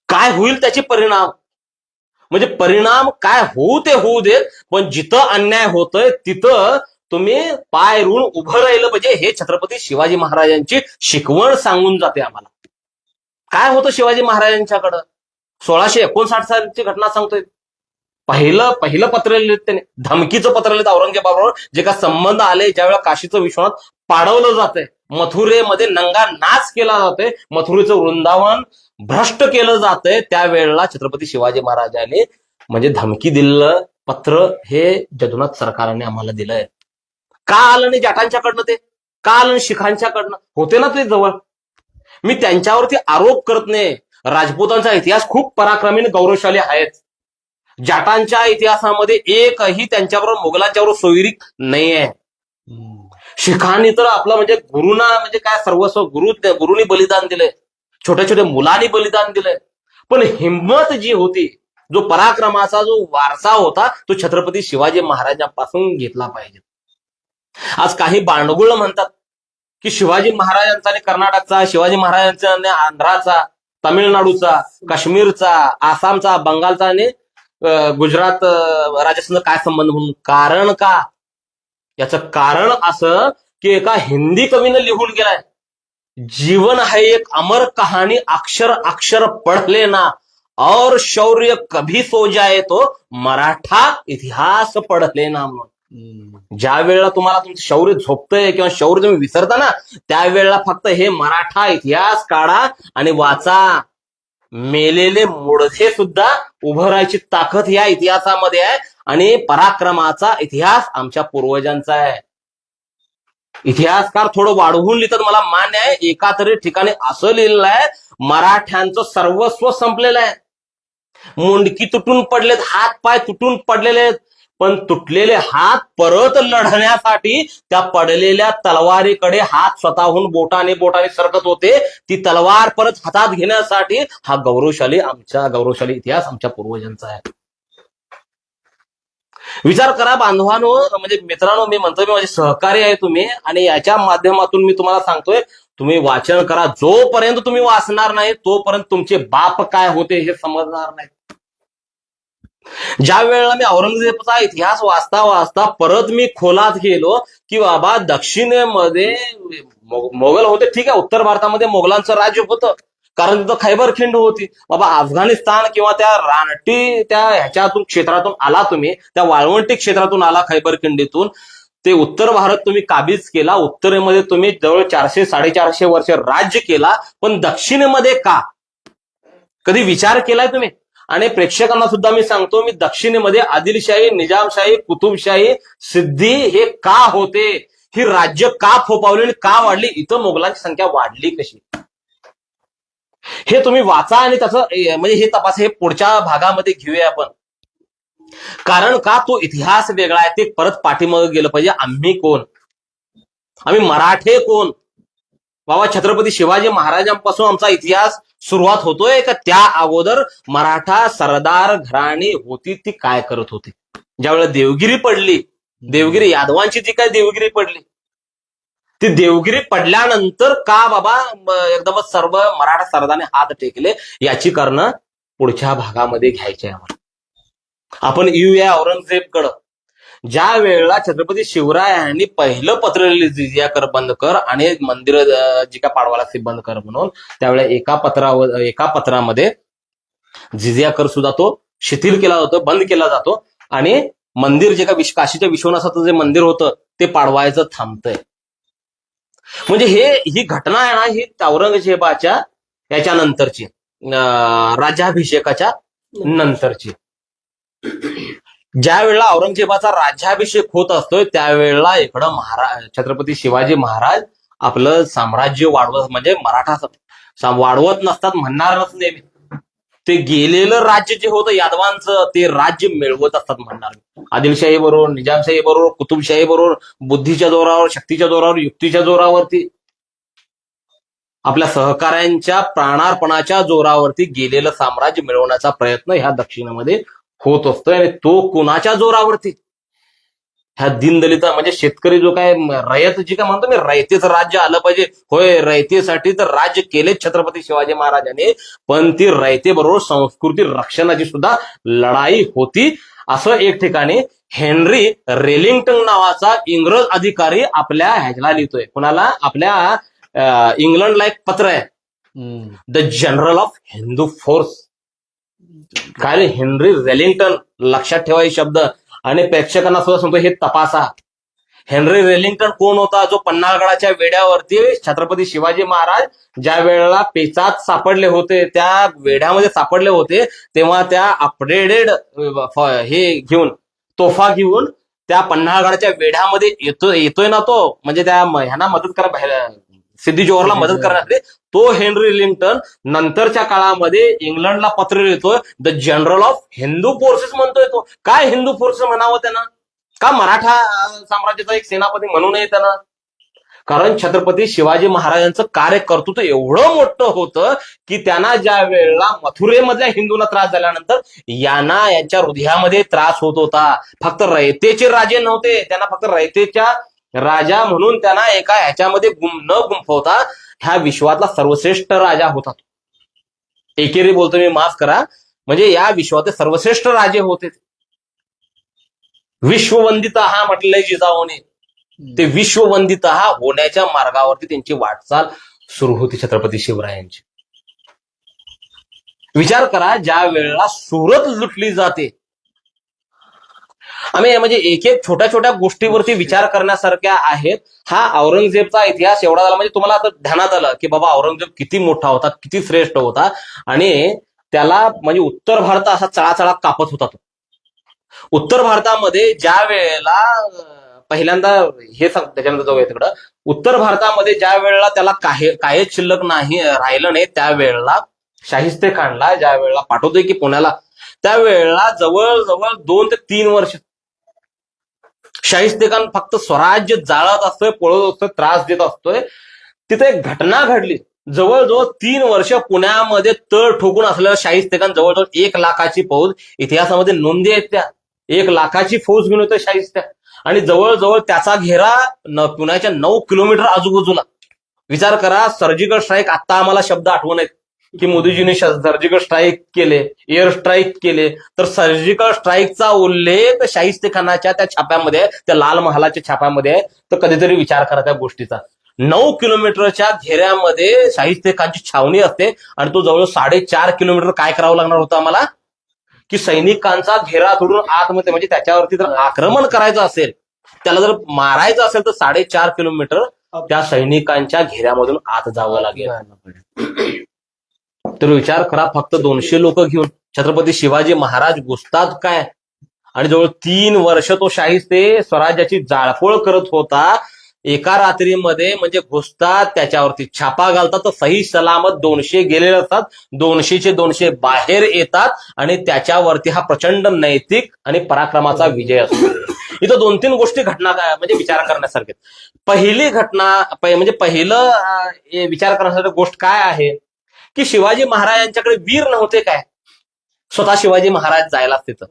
काय होईल त्याचे परिणाम, म्हणजे परिणाम काय होऊ ते होऊ देत, पण जिथं अन्याय होतोय तिथं तुम्ही पाय रुण उभं राहिलं पाहिजे. हे छत्रपती शिवाजी महाराजांची शिकवण सांगून जाते आम्हाला. काय होतं शिवाजी महाराजांच्याकडं, 1659 सालची घटना सांगतोय. पहिलं पत्र लिहिलं त्याने, धमकीचं पत्र लिहिलं औरंगजेबाबरोबर. जे का संबंध आले, ज्यावेळेला काशीचं विश्वनाथ पाडवलं जातंय, मथुरेमध्ये नंगा नाच केला जातोय, मथुरेचं वृंदावन भ्रष्ट केलं जातंय, त्यावेळेला छत्रपती शिवाजी महाराजांनी म्हणजे धमकी दिलेलं पत्र हे जदुनाथ सरकारने आम्हाला दिलंय. का आलं नाही जाटांच्याकडनं, ते का आलं नाही शिखांच्याकडनं, होते ना ते जवळ. मी त्यांच्यावरती आरोप करत नाही. राजपूतांचा इतिहास खूप पराक्रमी आणि गौरवशाली आहेत. जाटांच्या इतिहासामध्ये एकही त्यांच्याबरोबर मोगलांच्याबरोबर सोयरीक नाहीये. शिखांनी तर आपलं म्हणजे गुरुना म्हणजे काय सर्वस्व गुरुनी बलिदान दिलंय, छोट्या छोट्या मुलांनी बलिदान दिलंय. पण हिंमत जी होती, जो पराक्रमाचा जो वारसा होता, तो छत्रपती शिवाजी महाराजांपासून घेतला पाहिजे. आज काही बांडगुळ म्हणतात की शिवाजी महाराजांचा आणि कर्नाटकचा, शिवाजी महाराजांचा आणि आंध्राचा, तामिळनाडूचा, काश्मीरचा, आसामचा, बंगालचा आणि गुजरात, राजस्थानचा काय संबंध म्हणून. कारण का, याचं कारण असं की एका हिंदी कवीनं लिहून गेलाय, जीवन है एक अमर कहानी, अक्षर अक्षर पढ़ लेना और शौर्य कभी सो जाए तो मराठा इतिहास पढ़ लेना. ज्या वेळेला तुम्हाला तुमचं शौर्य झोपतंय किंवा शौर्य तुम्ही विसरता ना, त्यावेळेला फक्त हे मराठा इतिहास काढा आणि वाचा. मेलेले मुडधे सुद्धा उभं राहायची ताकद या इतिहासामध्ये आहे. आणि पराक्रमाचा इतिहास आमच्या पूर्वजांचा आहे. इतिहासकार थोडं वाढवून लिहितात, मला मान्य आहे. एका तरी ठिकाणी असं लिहिलेलं आहे, मराठ्यांचं सर्वस्व संपलेलं आहे, मुंडकी तुटून पडलेत, हात पाय तुटून पडलेले आहेत. पण तुटलेले हात परत लढण्यासाठी त्या पडलेल्या तलवारीकडे हात स्वतःहून बोटाने सरकत होते. ती तलवार परत हातात घेण्यासाठी हा गौरवशाली इतिहास आमच्या पूर्वजांचा आहे. विचार करा बांधवांनो, म्हणजे मित्रांनो, मी म्हणतोय, मी माझे सहकारी आहे तुम्ही, आणि याच्या माध्यमातून मी तुम्हाला सांगतोय, तुम्ही वाचन करा. जोपर्यंत तुम्ही वाचणार नाही तोपर्यंत तुमचे बाप काय होते हे समजणार नाही. ज्या वेळेला मी औरंगजेबाचा इतिहास वाचता परत मी खोलात गेलो की बाबा दक्षिणेमध्ये मोगल होते, ठीक आहे, उत्तर भारतामध्ये मोगलांचं राज्य होतं, कारण तिथं खैबर खिंड होती. बाबा अफगाणिस्तान किंवा त्या रानटी त्या ह्याच्यातून क्षेत्रातून आला तुम्ही, त्या वाळवंटी क्षेत्रातून आला, खैबर खिंडीतून ते उत्तर भारत तुम्ही काबीज केला. उत्तरेमध्ये तुम्ही जवळ 400-450 वर्ष राज्य केला. पण दक्षिणेमध्ये का, कधी विचार केलाय तुम्ही? आणि प्रेक्षकांना सुद्धा मी सांगतो, मी दक्षिणेमध्ये आदिलशाही, निजामशाही, कुतुबशाही, सिद्धी हे का होते, ही राज्य का फोपावली आणि का वाढली, इथं मोगलांची संख्या वाढली कशी, हे तुम्ही वाचा आणि त्याचं म्हणजे हे तपास, हे पुढच्या भागामध्ये घेऊया आपण. कारण का तो इतिहास वेगळा आहे, ते परत पाठीमागे गेलं पाहिजे. आम्ही कोण? आम्ही मराठे कोण? बाबा छत्रपती शिवाजी महाराजांपासून आमचा इतिहास सुरुवात होतोय का त्या अगोदर मराठा सरदार घराणी होती ती काय करत होती? ज्यावेळेला देवगिरी पडली, देवगिरी यादवांची जी काय देवगिरी पडली, ती देवगिरी पडल्यानंतर का बाबा एकदमच सर्व मराठा सरदाराने हात टेकले, याची कारणं पुढच्या भागामध्ये घ्यायची आहे. आपण येऊया औरंगजेबकडं. ज्या वेळेला छत्रपती शिवरायांनी पहिलं पत्र लिहिलं जिजिया कर बंद कर आणि मंदिर जी काय पाडवायला ती बंद कर म्हणून, त्यावेळेला एका पत्रामध्ये जिजिया कर सुद्धा तो शिथिल केला जातो, बंद केला जातो आणि मंदिर जे काय काशीच्या विश्वनाथाचं जे मंदिर होतं ते पाडवायचं थांबतंय. म्हणजे ही घटना आहे ना, ही औरंगजेबाच्या याच्यानंतरची, राज्याभिषेकाच्या नंतरची. ज्या वेळेला औरंगजेबाचा राज्याभिषेक होत असतोय त्यावेळेला इकडं छत्रपती शिवाजी महाराज आपलं साम्राज्य वाढवत, म्हणजे मराठा वाढवत नसतात म्हणणार नेहमी. ते गेलेलं राज्य जे होतं यादवांचं ते राज्य मिळवत असतात म्हणणार. आदिलशाही बरोबर, निजामशाही बरोबर, कुतुबशाही बरोबर, बुद्धीच्या जोरावर, शक्तीच्या जोरावर, युक्तीच्या जोरावरती, आपल्या सहकाऱ्यांच्या प्राणार्पणाच्या जोरावरती गेलेलं साम्राज्य मिळवण्याचा प्रयत्न ह्या दक्षिणेमध्ये होत असतोय. आणि तो कुणाच्या जोरावरती? ह्या दीनदलित म्हणजे शेतकरी जो काय रयत जी काय म्हणतो मी, रयतेचं राज्य आलं पाहिजे. होय, रयतेसाठी तर राज्य केलेच छत्रपती शिवाजी महाराजांनी, पण ती रयते बरोबर संस्कृती रक्षणाची सुद्धा लढाई होती. असं एक ठिकाणी हेनरी रेलिंग्टन नावाचा इंग्रज अधिकारी आपल्या ह्याला लिहितोय. कुणाला? आपल्या इंग्लंडला एक पत्र आहे, the general of Hindu force. काय हेनरी रेलिंग्टन, लक्षात ठेवा हे शब्द, आणि प्रेक्षकांना सुद्धा सांगतो हे तपासा. हेनरी रेलिंग्टन कोण होता? जो पन्हाळगडाच्या वेढ्यावरती छत्रपती शिवाजी महाराज ज्या वेळेला पेचात सापडले होते, त्या वेढ्यामध्ये सापडले होते, तेव्हा त्या अपग्रेडेड हे घेऊन, तोफा घेऊन त्या पन्हाळगडाच्या वेढ्यामध्ये येतोय ना तो, म्हणजे त्या ह्यांना मदत करा, सिद्धी जोहरला मदत करण्यासाठी. तो हेनरी रेलिंग्टन नंतरच्या काळामध्ये इंग्लंडला पत्र लिहितोय, the general of Hindu forces म्हणतोय तो. काय हिंदू फोर्सेस म्हणावं त्यांना? का मराठा साम्राज्याचा एक सेनापती म्हणू नये त्यांना? कारण छत्रपती शिवाजी महाराजांचं कार्यकर्तृत्व एवढं मोठं होतं की त्यांना ज्या वेळेला मथुरेमधल्या हिंदूंना त्रास झाल्यानंतर यांच्या हृदयामध्ये त्रास होत होता. फक्त रयतेचे राजे नव्हते, त्यांना फक्त रयतेच्या राजा म्हणून त्यांना एका ह्याच्यामध्ये न गुंफवता ह्या विश्वातला सर्वश्रेष्ठ राजा होता. एकेरी बोलतो मी, माफ करा, म्हणजे या विश्वाचे सर्वश्रेष्ठ राजे होते. विश्ववंदित हा म्हटलंय जिजाऊने, ते विश्ववंदित हा होण्याच्या मार्गावरती त्यांची वाटचाल सुरू होती छत्रपती शिवरायांची. विचार करा, ज्या वेळेला सुरत लुटली जाते, आम्ही म्हणजे एक एक छोट्या छोट्या गोष्टीवरती विचार करण्यासारख्या आहेत. हा औरंगजेबचा इतिहास एवढा झाला म्हणजे तुम्हाला आता ध्यानात आलं की बाबा औरंगजेब किती मोठा होता, किती श्रेष्ठ होता, आणि त्याला म्हणजे उत्तर भारत असा चळाचळा कापत होता तो. उत्तर भारतामध्ये ज्या वेळेला पहिल्यांदा हे सांग, त्याच्यानंतर जाऊया तिकडं. उत्तर भारतामध्ये ज्या वेळेला त्याला काहीच शिल्लक नाही राहिलं नाही, त्यावेळेला शाहिस्ते खानला ज्या वेळेला पाठवतोय की पुण्याला, त्यावेळेला जवळजवळ 2 ते 3 वर्ष शाहिस्ते खान फक्त स्वराज्य जाळत असतोय, पळत असतोय, त्रास देत असतोय. तिथे एक घटना घडली. जवळजवळ 3 वर्ष पुण्यामध्ये तळ ठोकून असलेलं शाहिस्ते खान जवळजवळ 1 लाखाची फौज, इतिहासामध्ये नोंदी आहेत त्या, 1 लाखाची फौज घेऊन येतोय शाहिस्ते, आणि जवळजवळ त्याचा घेरा पुण्याच्या 9 किलोमीटर आजूबाजूला. विचार करा, सर्जिकल स्ट्राईक, आता आम्हाला शब्द आठवण आहेत की मोदीजींनी सर्जिकल स्ट्राईक केले, एअर स्ट्राईक केले, तर सर्जिकल स्ट्राईकचा उल्लेख शाहिस्ते खानाच्या त्या छाप्यामध्ये, त्या लाल महालाच्या छाप्यामध्ये आहे. तर कधीतरी विचार करा त्या गोष्टीचा. 9 किलोमीटरच्या घेऱ्यामध्ये शाहिस्ते खानची छावणी असते, आणि तो जवळ 4.5 किलोमीटर काय करावं लागणार होतं आम्हाला, की सैनिकांचा घेरा तोडून आतमध्ये, म्हणजे त्याच्यावरती जर आक्रमण करायचं असेल, त्याला जर मारायचं असेल तर 4.5 किलोमीटर त्या सैनिकांच्या घेऱ्यामधून आत जावं लागेल. तर विचार करा, फक्त 200 लोक घेऊन छत्रपती शिवाजी महाराज घुसतात काय, आणि जवळ 3 वर्ष तो शाहिस्ते स्वराज्याची जाळपोळ करत होता. एका रात्रीमध्ये म्हणजे घुसतात, त्याच्यावरती छापा घालतात, तर सही सलामत 200 गेलेले असतात, 200चे 200 बाहेर येतात आणि त्याच्यावरती हा प्रचंड नैतिक आणि पराक्रमाचा विजय असतो. इथं 2-3 गोष्टी घटना म्हणजे विचार करण्यासारखे. पहिली घटना म्हणजे पहिलं विचार करण्यासारखी गोष्ट काय आहे की शिवाजी महाराजांच्याकडे वीर नव्हते काय, स्वतः शिवाजी महाराज जायला तिथं.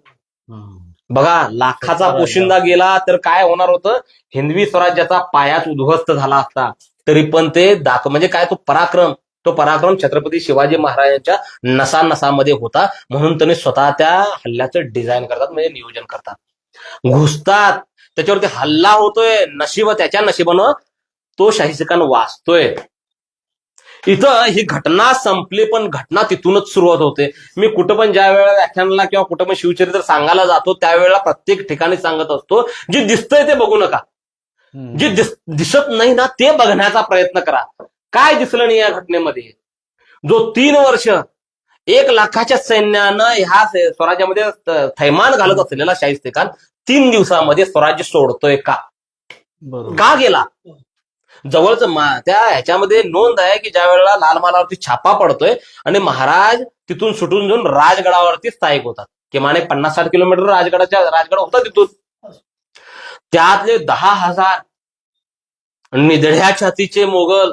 बघा, लाखाचा पोशिंदा गेला तर काय होणार होतं, हिंदवी स्वराज्याचा पायाच उद्ध्वस्त झाला असता. तरी पण ते म्हणजे काय, तो पराक्रम छत्रपती शिवाजी महाराजांच्या नसानसामध्ये होता. म्हणून त्यांनी स्वतः त्या हल्ल्याचं डिझाईन करतात, म्हणजे नियोजन करतात, घुसतात, त्याच्यावरती हल्ला होतोय, त्याच्या नशिबानं तो शाही सिकान वाचतोय. इथं ही घटना संपली, पण घटना तिथूनच सुरुवात होते. मी कुठं पण ज्या वेळेला व्याख्यानाला किंवा कुठं पण शिवचरित्र सांगायला जातो त्यावेळेला प्रत्येक ठिकाणी सांगत असतो, जे दिसतंय ते बघू नका, जे दिसत नाही ना ते बघण्याचा प्रयत्न करा. काय दिसलं नाही या घटनेमध्ये? जो 3 वर्ष 1 लाखाच्या सैन्यानं ह्या स्वराज्यामध्ये थैमान घालत असलेला शाहिस्ते खान 3 दिवसामध्ये स्वराज्य सोडतोय का गेला? जवळच त्या ह्याच्यामध्ये नोंद आहे की ज्या वेळेला लाल महालावरती छापा पडतोय आणि महाराज तिथून सुटून जाऊन राजगडावरती स्थायिक होतात. किमान 50-60 किलोमीटर राजगड होता तिथून. त्यातले 10,000 निधड्या छातीचे मोगल,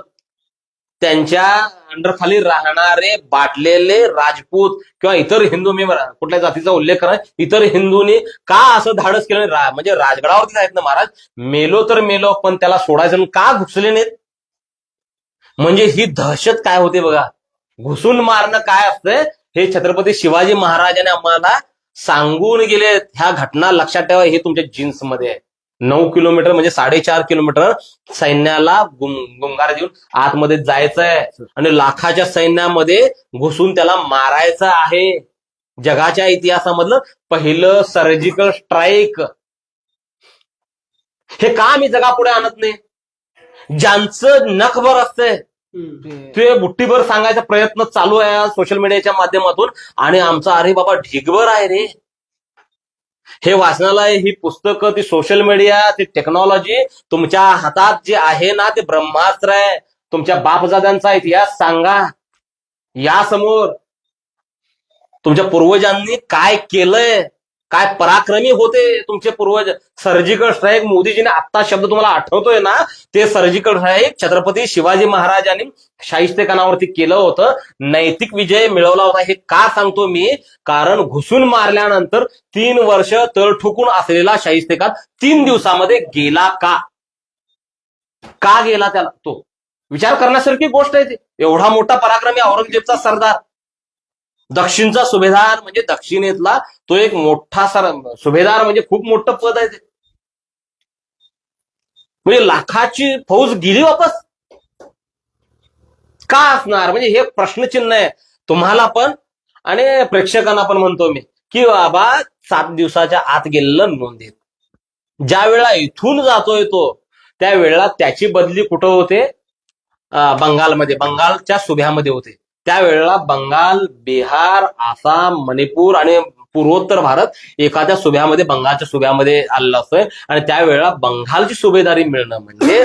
त्यांच्या अंडरखाली राहणारे बाटलेले राजपूत किंवा इतर हिंदू, मी कुठल्या जातीचा उल्लेख करा, इतर हिंदूंनी का असं धाडस केलं? म्हणजे राजगडावरतीच आहेत ना महाराज, मेलो तर मेलो, पण त्याला सोडायचं का घुसले नाहीत? म्हणजे ही दहशत काय होते बघा, घुसून मारणं काय असतंय हे छत्रपती शिवाजी महाराजांनी आम्हाला सांगून गेले. ह्या घटना लक्षात ठेवा, हे तुमच्या जीन्समध्ये आहे. 9 किलोमीटर म्हणजे 4.5 किलोमीटर सैन्याला गुंगार देऊन आतमध्ये जायचंय आणि लाखाच्या सैन्यामध्ये घुसून त्याला मारायचं आहे. जगाच्या इतिहासामधलं पहिलं सर्जिकल स्ट्राईक. हे का मी जगापुढे आणत नाही? ज्यांचं नखभर असतंय ते बुट्टीभर सांगायचा प्रयत्न चालू आहे सोशल मीडियाच्या माध्यमातून, आणि आमचा अरे बाबा ढिगभर आहे रे. हे वाचनालय, ही पुस्तकं, ती सोशल मीडिया, ती टेक्नॉलॉजी तुमच्या हातात जे आहे ना ते ब्रह्मास्त्र आहे. तुमच्या बापजाद्यांचा इतिहास सांगा या समोर, तुमच्या पूर्वजांनी काय केलंय, काय पराक्रमी होते तुमचे पूर्वज. सर्जिकल स्ट्राईक, मोदीजीने आत्ता शब्द तुम्हाला आठवतोय ना, ते सर्जिकल स्ट्राईक छत्रपती शिवाजी महाराजांनी शाहिस्ते खानावरती केलं होतं, नैतिक विजय मिळवला होता. हे का सांगतो मी? कारण घुसून मारल्यानंतर 3 वर्ष तळ ठोकून असलेला शाहिस्ते खान 3 दिवसामध्ये गेला का गेला? त्याला तो विचार करण्यासारखी गोष्ट आहे. एवढा मोठा पराक्रमी औरंगजेबचा सरदार, दक्षिणचा सुभेदार, म्हणजे दक्षिणेतला तो एक मोठा सुभेदार, म्हणजे खूप मोठं पद आहे ते. म्हणजे लाखाची फौज गेली वापस का असणार? म्हणजे हे प्रश्नचिन्ह आहे तुम्हाला पण आणि प्रेक्षकांना पण म्हणतो मी की बाबा 7 दिवसाच्या आत गेलेलं नोंदीत. ज्या वेळेला इथून जातोय तो, त्यावेळेला त्याची बदली कुठं होते? बंगालमध्ये, बंगालच्या सुभ्यामध्ये होते. त्यावेळेला बंगाल, बिहार, आसाम, मणिपूर आणि पूर्वोत्तर भारत एखाद्या सुभ्यामध्ये, बंगालच्या सुभ्यामध्ये आलेलं असतोय. आणि त्यावेळेला बंगालची सुभेदारी मिळणं म्हणजे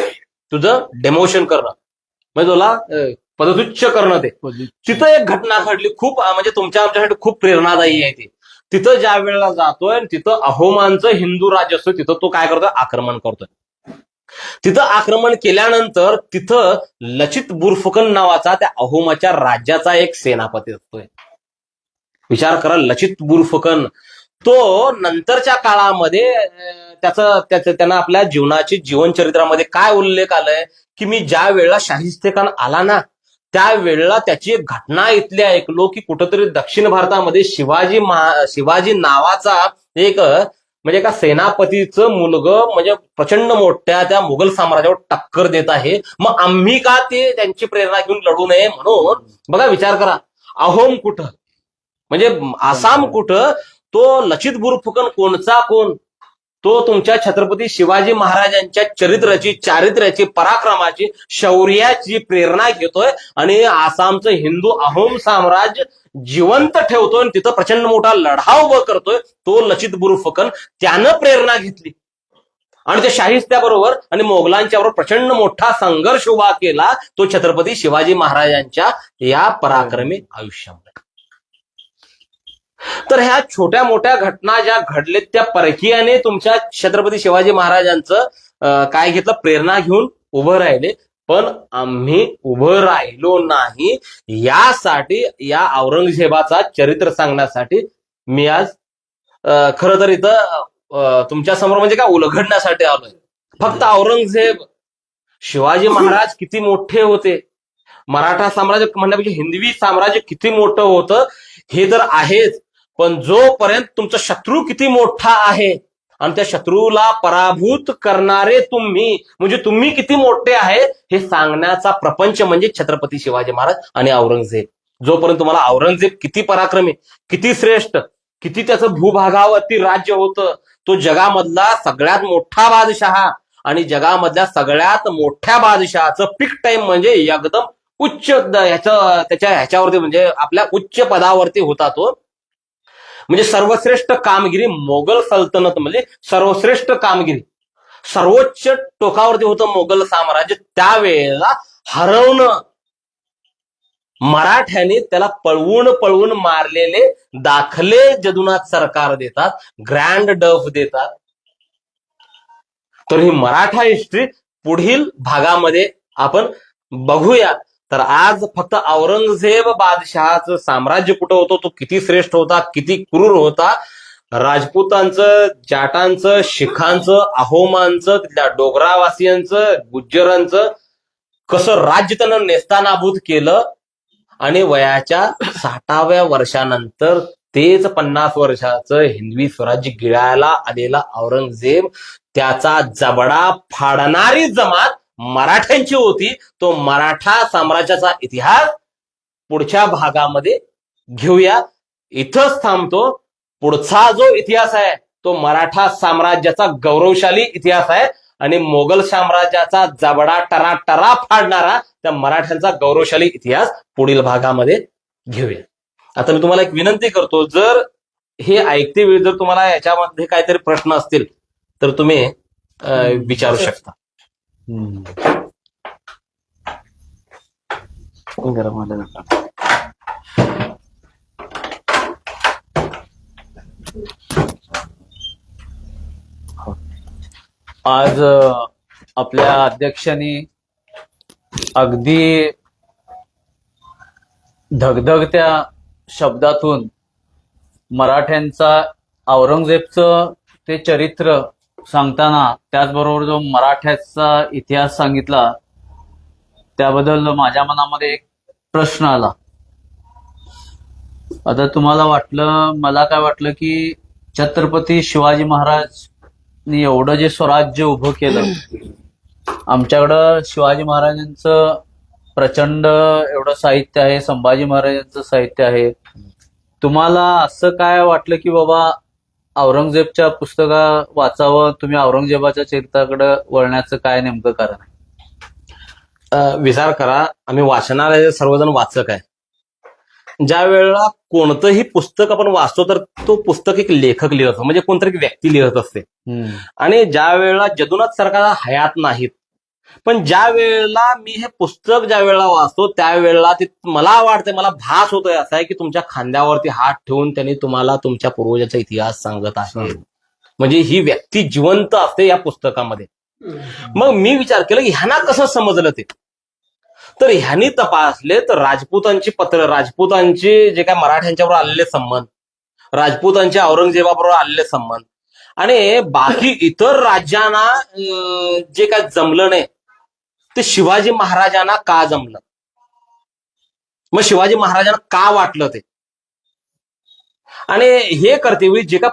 तुझं डेमोशन करणं, म्हणजे तुला पदच्युत करणं. ते तिथं एक घटना घडली, खूप म्हणजे तुमच्या आमच्यासाठी खूप प्रेरणादायी आहे ती. तिथं ज्या वेळेला जातोय, तिथं अहोमांचं हिंदू राज्य असतं, तिथं तो काय करतोय? आक्रमण करतोय. तिथं आक्रमण केल्यानंतर तिथं लचित बुरफुकन नावाचा त्या अहोमाच्या राज्याचा एक सेनापती असतोय. विचार करा, लचित बुरफुकन, तो नंतरच्या काळामध्ये त्यानं आपल्या जीवनचरित्रामध्ये काय उल्लेख आलाय की मी ज्या वेळेला शाहिस्ते खान आला ना, त्यावेळेला त्याची एक घटना इथली ऐकलो की कुठंतरी दक्षिण भारतामध्ये शिवाजी नावाचा एक म्हणजे एका सेनापतीचं मुलगं म्हणजे प्रचंड मोठ्या त्या मुघल साम्राज्यावर टक्कर देत आहे. मग आम्ही का ते त्यांची प्रेरणा घेऊन लढू नये? म्हणून बघा, विचार करा, अहोम कुठं, म्हणजे आसाम कुठं, तो लचित बुरफुकन कोणचा कोण? तो तुमच्या छत्रपती शिवाजी महाराजांच्या चारित्र्याची, पराक्रमाची, शौर्याची प्रेरणा घेतोय आणि आसामचं हिंदू अहोम साम्राज्य जिवंत ठेवतोय आणि तिथं प्रचंड मोठा लढा उभा करतोय. तो लचित बुरफुकन, त्यानं प्रेरणा घेतली आणि त्या शाहिस्त्याबरोबर आणि मोगलांच्या बरोबर प्रचंड मोठा संघर्ष उभा केला तो छत्रपती शिवाजी महाराजांच्या या पराक्रमी आयुष्यामध्ये. तर ह्या छोट्या मोठ्या घटना ज्या घडलेत त्या परकीयाने तुमच्या छत्रपती शिवाजी महाराजांचं काय घेतलं, प्रेरणा घेऊन उभं राहिले. पण आम्ही उभं राहिलो नाही. यासाठी या औरंगजेबाचा चरित्र सांगण्यासाठी मी आज खरं तर इथं तुमच्या समोर म्हणजे काय उलगडण्यासाठी आलोय. फक्त औरंगजेब, शिवाजी महाराज किती मोठे होते, मराठा साम्राज्य म्हणण्यापेक्षा हिंदवी साम्राज्य किती मोठं होतं हे तर आहेच, पण जोपर्यंत तुमचा शत्रू किती मोठा आहे आणि त्या शत्रूला पराभूत करणारे तुम्ही, म्हणजे तुम्ही किती मोठे आहे हे सांगण्याचा प्रपंच म्हणजे छत्रपती शिवाजी महाराज आणि औरंगजेब. जोपर्यंत तुम्हाला औरंगजेब किती पराक्रमी, किती श्रेष्ठ, किती त्याचं भूभागावरती राज्य होतं, तो जगामधला सगळ्यात मोठा बादशहा आणि जगामधल्या सगळ्यात मोठ्या बादशहाचं पीक टाइम म्हणजे एकदम उच्च ह्याच्यावरती म्हणजे आपल्या उच्च पदावरती होता तो. म्हणजे सर्वश्रेष्ठ कामगिरी मोगल सल्तनत म्हणजे सर्वश्रेष्ठ कामगिरी सर्वोच्च टोकावरती होतं मोगल साम्राज्य. त्यावेळेला हरवणं मराठ्यांनी त्याला पळवून पळवून मारलेले दाखले जदुनाथ सरकार देतात, ग्रँड डफ देतात. तर ही मराठा हिस्ट्री पुढील भागामध्ये आपण बघूया. तर आज फक्त औरंगजेब बादशहाचं साम्राज्य कुठं होतं, तो किती श्रेष्ठ होता, किती क्रूर होता, राजपूतांचं, जाटांचं, शिखांचं, अहोमांचं, तिथल्या डोगरावासियांचं, गुज्जरांचं कसं राज्य त्यानं नेस्तानाबूत केलं आणि वयाच्या 60व्या वर्षानंतर तेच 50 वर्षाचं हिंदवी स्वराज्य गिळायला आलेला औरंगजेब, त्याचा जबडा फाडणारी जमात मराठ्यांची होती. तो मराठा साम्राज्याचा इतिहास पुढच्या भागामध्ये घेऊया. इथंच थांबतो. पुढचा जो इतिहास आहे तो मराठा साम्राज्याचा गौरवशाली इतिहास आहे आणि मोगल साम्राज्याचा जबडा टराटरा फाडणारा त्या मराठ्यांचा गौरवशाली इतिहास पुढील भागामध्ये घेऊया. आता मी तुम्हाला एक विनंती करतो, जर हे ऐकते वेळी जर तुम्हाला याच्यामध्ये काहीतरी प्रश्न असतील तर तुम्ही विचारू शकता. आज आपल्या अध्यक्षांनी अगदी धगधगत्या शब्दातून मराठ्यांचा औरंगजेबचं ते चरित्र सांगताना त्याचबरोबर जो मराठ्याचा इतिहास सांगितला त्याबद्दल माझ्या मनामध्ये एक प्रश्न आला. आता तुम्हाला वाटलं, मला काय वाटलं की छत्रपती शिवाजी महाराजनी एवढं जे स्वराज्य उभं केलं, आमच्याकडं शिवाजी महाराजांचं प्रचंड एवढं साहित्य आहे, संभाजी महाराजांचं साहित्य आहे. तुम्हाला असं काय वाटलं की बाबा औरंगजेबच्या पुस्तका वाचावं, तुम्ही औरंगजेबाच्या चरित्राकडे वळण्याचं काय नेमकं कारण आहे? विचार करा, आम्ही वाचनालय सर्वजण वाचक आहे. ज्या वेळेला कोणतंही पुस्तक आपण वाचतो तर तो पुस्तक एक लेखक लिहत असतो, म्हणजे कोणतरी एक व्यक्ती लिहत असते. आणि ज्या वेळेला जदुनाथ सरकार हयात नाहीत, पण ज्या वेळेला मी हे पुस्तक ज्या वेळेला वाचतो त्यावेळेला ते मला वाटतंय, मला भास होतोय असा आहे की तुमच्या खांद्यावरती हात ठेवून त्यांनी तुम्हाला तुमच्या पूर्वजाचा इतिहास सांगत आहे. म्हणजे ही व्यक्ती जिवंत असते या पुस्तकामध्ये. मग मी विचार केला की ह्यांना कसं समजलं ते. तर ह्यांनी तपासले तर राजपूतांची पत्र, राजपूतांचे जे काय मराठ्यांच्या बरोबर आलेले संबंध, राजपूतांच्या औरंगजेबाबरोबर आलेले संबंध आणि बाकी इतर राज्यांना जे काय जमलं नाही ते शिवाजी महाराजांना का जमलं, मग शिवाजी महाराजांना का वाटलं ते. आणि हे करतेवेळी जे काय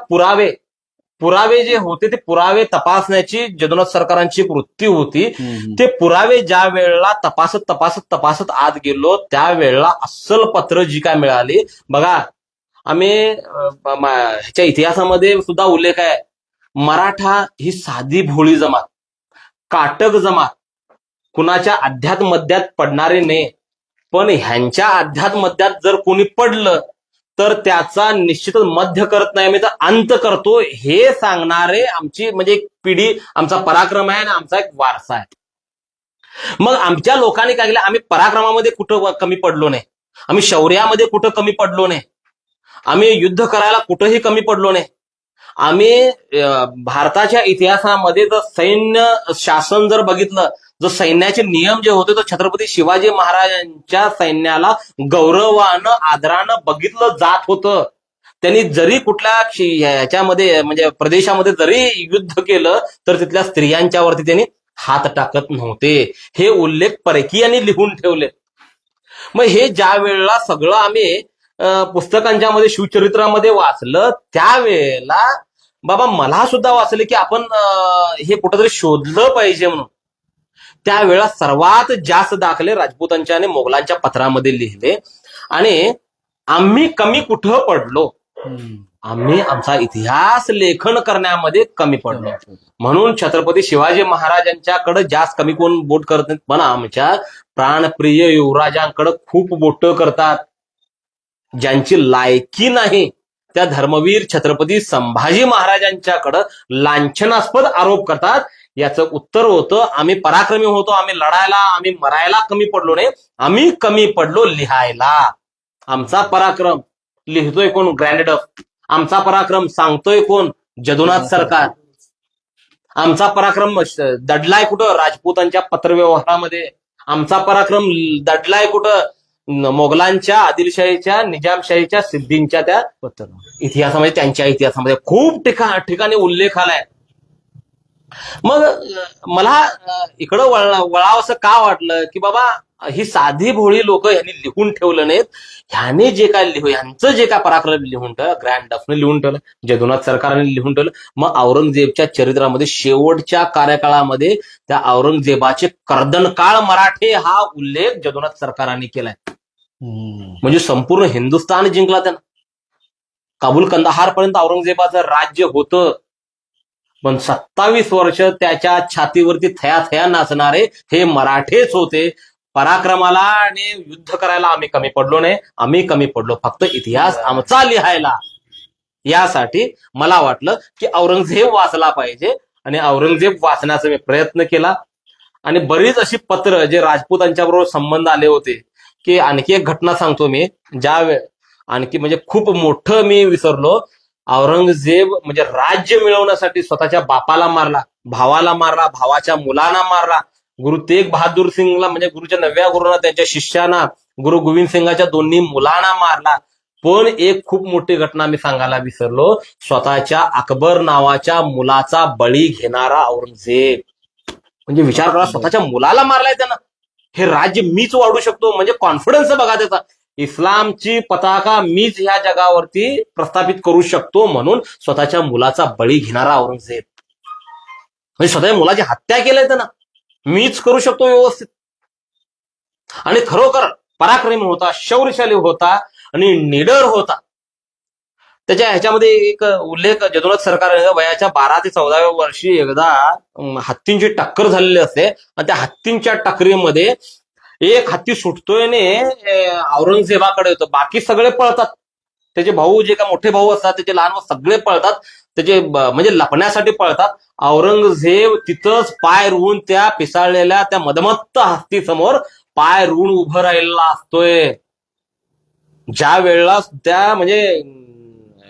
पुरावे जे होते ते पुरावे तपासण्याची जदुनाथ सरकारांची एक वृत्ती होती. ते पुरावे ज्या वेळेला तपासत आत गेलो त्यावेळेला अस्सल पत्र जी काय मिळाली बघा. आम्ही ह्याच्या इतिहासामध्ये सुद्धा उल्लेख आहे, मराठा ही साधी भोळी जमात, काटक जमात, कुणाच्या अध्यात मध्यात पडणारे नाही. पण ह्यांच्या अध्यात मध्यात जर कोणी पडलं तर त्याचा निश्चितच मध्य करत नाही मी तर अंत करतो, हे सांगणारे आमची म्हणजे एक पिढी, आमचा पराक्रम आहे आणि आमचा एक वारसा आहे. मग आमच्या लोकांनी काय केलं, आम्ही पराक्रमामध्ये कुठं कमी पडलो नाही, आम्ही शौर्यामध्ये कुठं कमी पडलो नाही, आम्ही युद्ध करायला कुठंही कमी पडलो नाही. आम्ही भारताच्या इतिहासामध्ये जर सैन्य शासन जर बघितलं, जो सैन्याचे नियम जे होते, तो छत्रपती शिवाजी महाराजांच्या सैन्याला गौरवानं आदरानं बघितलं जात होतं. त्यांनी जरी कुठल्या याच्यामध्ये म्हणजे प्रदेशामध्ये जरी युद्ध केलं तर तिथल्या स्त्रियांच्यावरती त्यांनी हात टाकत नव्हते. हे उल्लेख परकीयांनी लिहून ठेवले. मग हे ज्या वेळेला सगळं आम्ही पुस्तकांच्या मध्ये शिवचरित्रामध्ये वाचलं, त्यावेळेला बाबा मला सुद्धा वाचले की आपण हे कुठंतरी शोधलं पाहिजे म्हणून. त्यावेळेला सर्वात जास्त दाखले राजपूतांच्या आणि मोगलांच्या पत्रामध्ये लिहिले. आणि आम्ही कमी कुठं पडलो, आम्ही आमचा इतिहास लेखन करण्यामध्ये कमी पडलो. म्हणून छत्रपती शिवाजी महाराजांच्याकडे जास्त कमी कोण बोट करत नाहीत, पण आमच्या प्राणप्रिय युवराजांकडे खूप बोट करतात. ज्यांची लायकी नाही त्या धर्मवीर छत्रपती संभाजी महाराजांच्याकडे लांछनास्पद आरोप करतात. याचं उत्तर होतं, आम्ही पराक्रमी होतो, आम्ही लढायला आम्ही मरायला कमी पडलो नाही, आम्ही कमी पडलो लिहायला. आमचा पराक्रम लिहितोय कोण? ग्रँडडफ. आमचा पराक्रम सांगतोय कोण? जदुनाथ सरकार. आमचा पराक्रम दडलाय कुठं? राजपूतांच्या पत्रव्यवहारामध्ये. आमचा पराक्रम दडलाय कुठं? मोगलांच्या, आदिलशाहीच्या, निजामशाहीच्या, सिद्धींच्या त्या इतिहासामध्ये, त्यांच्या इतिहासामध्ये खूप ठिकाणी उल्लेख आलाय. मग मला इकडं वळावंसं का वाटलं की बाबा ही साधी भोळी लोक ह्यांनी लिहून ठेवलं नाहीत, ह्यांनी जे काय ह्यांचं जे काय पराक्रम लिहून ठेवलं, ग्रँड डफने लिहून ठेवलं, जदुनाथ सरकारने लिहून ठेवलं. मग औरंगजेबच्या चरित्रामध्ये शेवटच्या कार्यकाळामध्ये त्या औरंगजेबाचे कर्दनकाळ मराठे हा उल्लेख जदुनाथ सरकारांनी केलाय. म्हणजे संपूर्ण हिंदुस्थान जिंकला त्यानं. काबूल कंदाहार पर्यंत औरंगजेबाचं राज्य होतं, पण 27 वर्ष त्याच्या छातीवरती थया थया नाचणारे हे मराठेच होते. पराक्रमाला आणि युद्ध करायला आम्ही कमी पडलो नाही, आम्ही कमी पडलो फक्त इतिहास आमचा लिहायला. यासाठी मला वाटलं की औरंगजेब वाचला पाहिजे आणि औरंगजेब वाचण्याचा मी प्रयत्न केला. आणि बरीच अशी पत्र जे राजपूतांच्या बरोबर संबंध आले होते, की आणखी एक घटना सांगतो मी, आणखी म्हणजे खूप मोठं मी विसरलो. औरंगजेब म्हणजे राज्य मिळवण्यासाठी स्वतःच्या बापाला मारला, भावाला मारला, भावाच्या मुलांना मारला, गुरु तेग बहादूर सिंगला म्हणजे गुरुच्या 9व्या गुरुना, त्यांच्या शिष्याना, गुरु गोविंद सिंगाच्या दोन्ही मुलांना मारला. पण एक खूप मोठी घटना मी सांगायला विसरलो, स्वतःच्या अकबर नावाच्या मुलाचा बळी घेणारा औरंगजेब. म्हणजे विचार करा, स्वतःच्या मुलाला मारलाय त्यानं. हे राज्य मीच वाढू शकतो, म्हणजे कॉन्फिडन्स बघा त्याचा. इस्लामची पताका मीच ह्या जगावरती प्रस्थापित करू शकतो म्हणून स्वतःच्या मुलाचा बळी घेणारा औरंगजेब. म्हणजे स्वतःच्या मुलाची हत्या केलंय त्यानं, मीच करू शकतो व्यवस्थित. आणि खरोखर पराक्रमी होता, शौर्यशाली होता आणि निडर होता. त्याच्या ह्याच्यामध्ये एक उल्लेख, जदुनाथ सरकार वयाच्या 12 ते 14व्या वर्षी एकदा हत्तींची टक्कर झालेली असते आणि त्या हत्तींच्या टक्करीमध्ये एक हत्ती सुटतोय आणि औरंगजेबाकडे येतो. बाकी सगळे पळतात, त्याचे भाऊ जे का मोठे भाऊ असतात, त्याचे लहान सगळे पळतात, त्याचे म्हणजे लपण्यासाठी पळतात. औरंगजेब तिथंच पाय रुवून त्या पिसाळलेल्या त्या मदमत्त हत्ती समोर पाय रुवून उभं राहिलेला असतोय. ज्या वेळेला त्या म्हणजे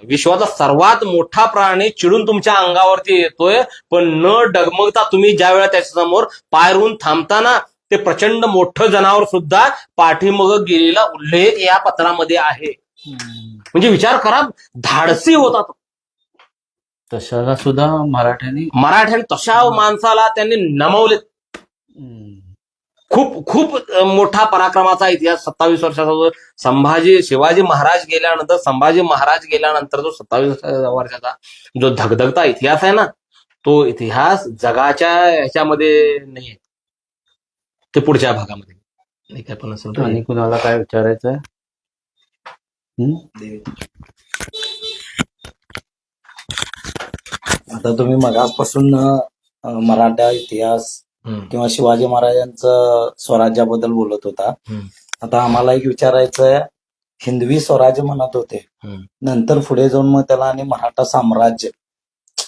विश्वाचा सर्वात मोठा प्राणी चिडून तुमच्या अंगावरती येतोय, पण न डगमगता तुम्ही ज्या वेळेला त्याच्यासमोर पाय रुवून थांबताना, ते प्रचंड मोठं जनावर सुद्धा पाठीमग गेलेला उल्लेख या पत्रामध्ये आहे. म्हणजे विचार करा, धाडसी होता तो. तशाला सुद्धा मराठ्यांनी तशा माणसाला त्यांनी नमवले. खूप खूप मोठा पराक्रमाचा इतिहास 27 वर्षाचा. शिवाजी महाराज गेल्यानंतर, संभाजी महाराज गेल्यानंतर जो 27 वर्षाचा जो धगधगता इतिहास आहे ना, तो इतिहास जगाच्या ह्याच्यामध्ये नाहीये, ते पुढच्या भागामध्ये काय पण असेल. आणि कुणाला काय विचारायचंय? आता तुम्ही मगासपासून मराठा इतिहास किंवा शिवाजी महाराजांचं स्वराज्याबद्दल बोलत होता. आता आम्हाला एक विचारायचं आहे हिंदवी स्वराज्य म्हणत होते. नंतर पुढे जाऊन मग त्याला आणि मराठा साम्राज्य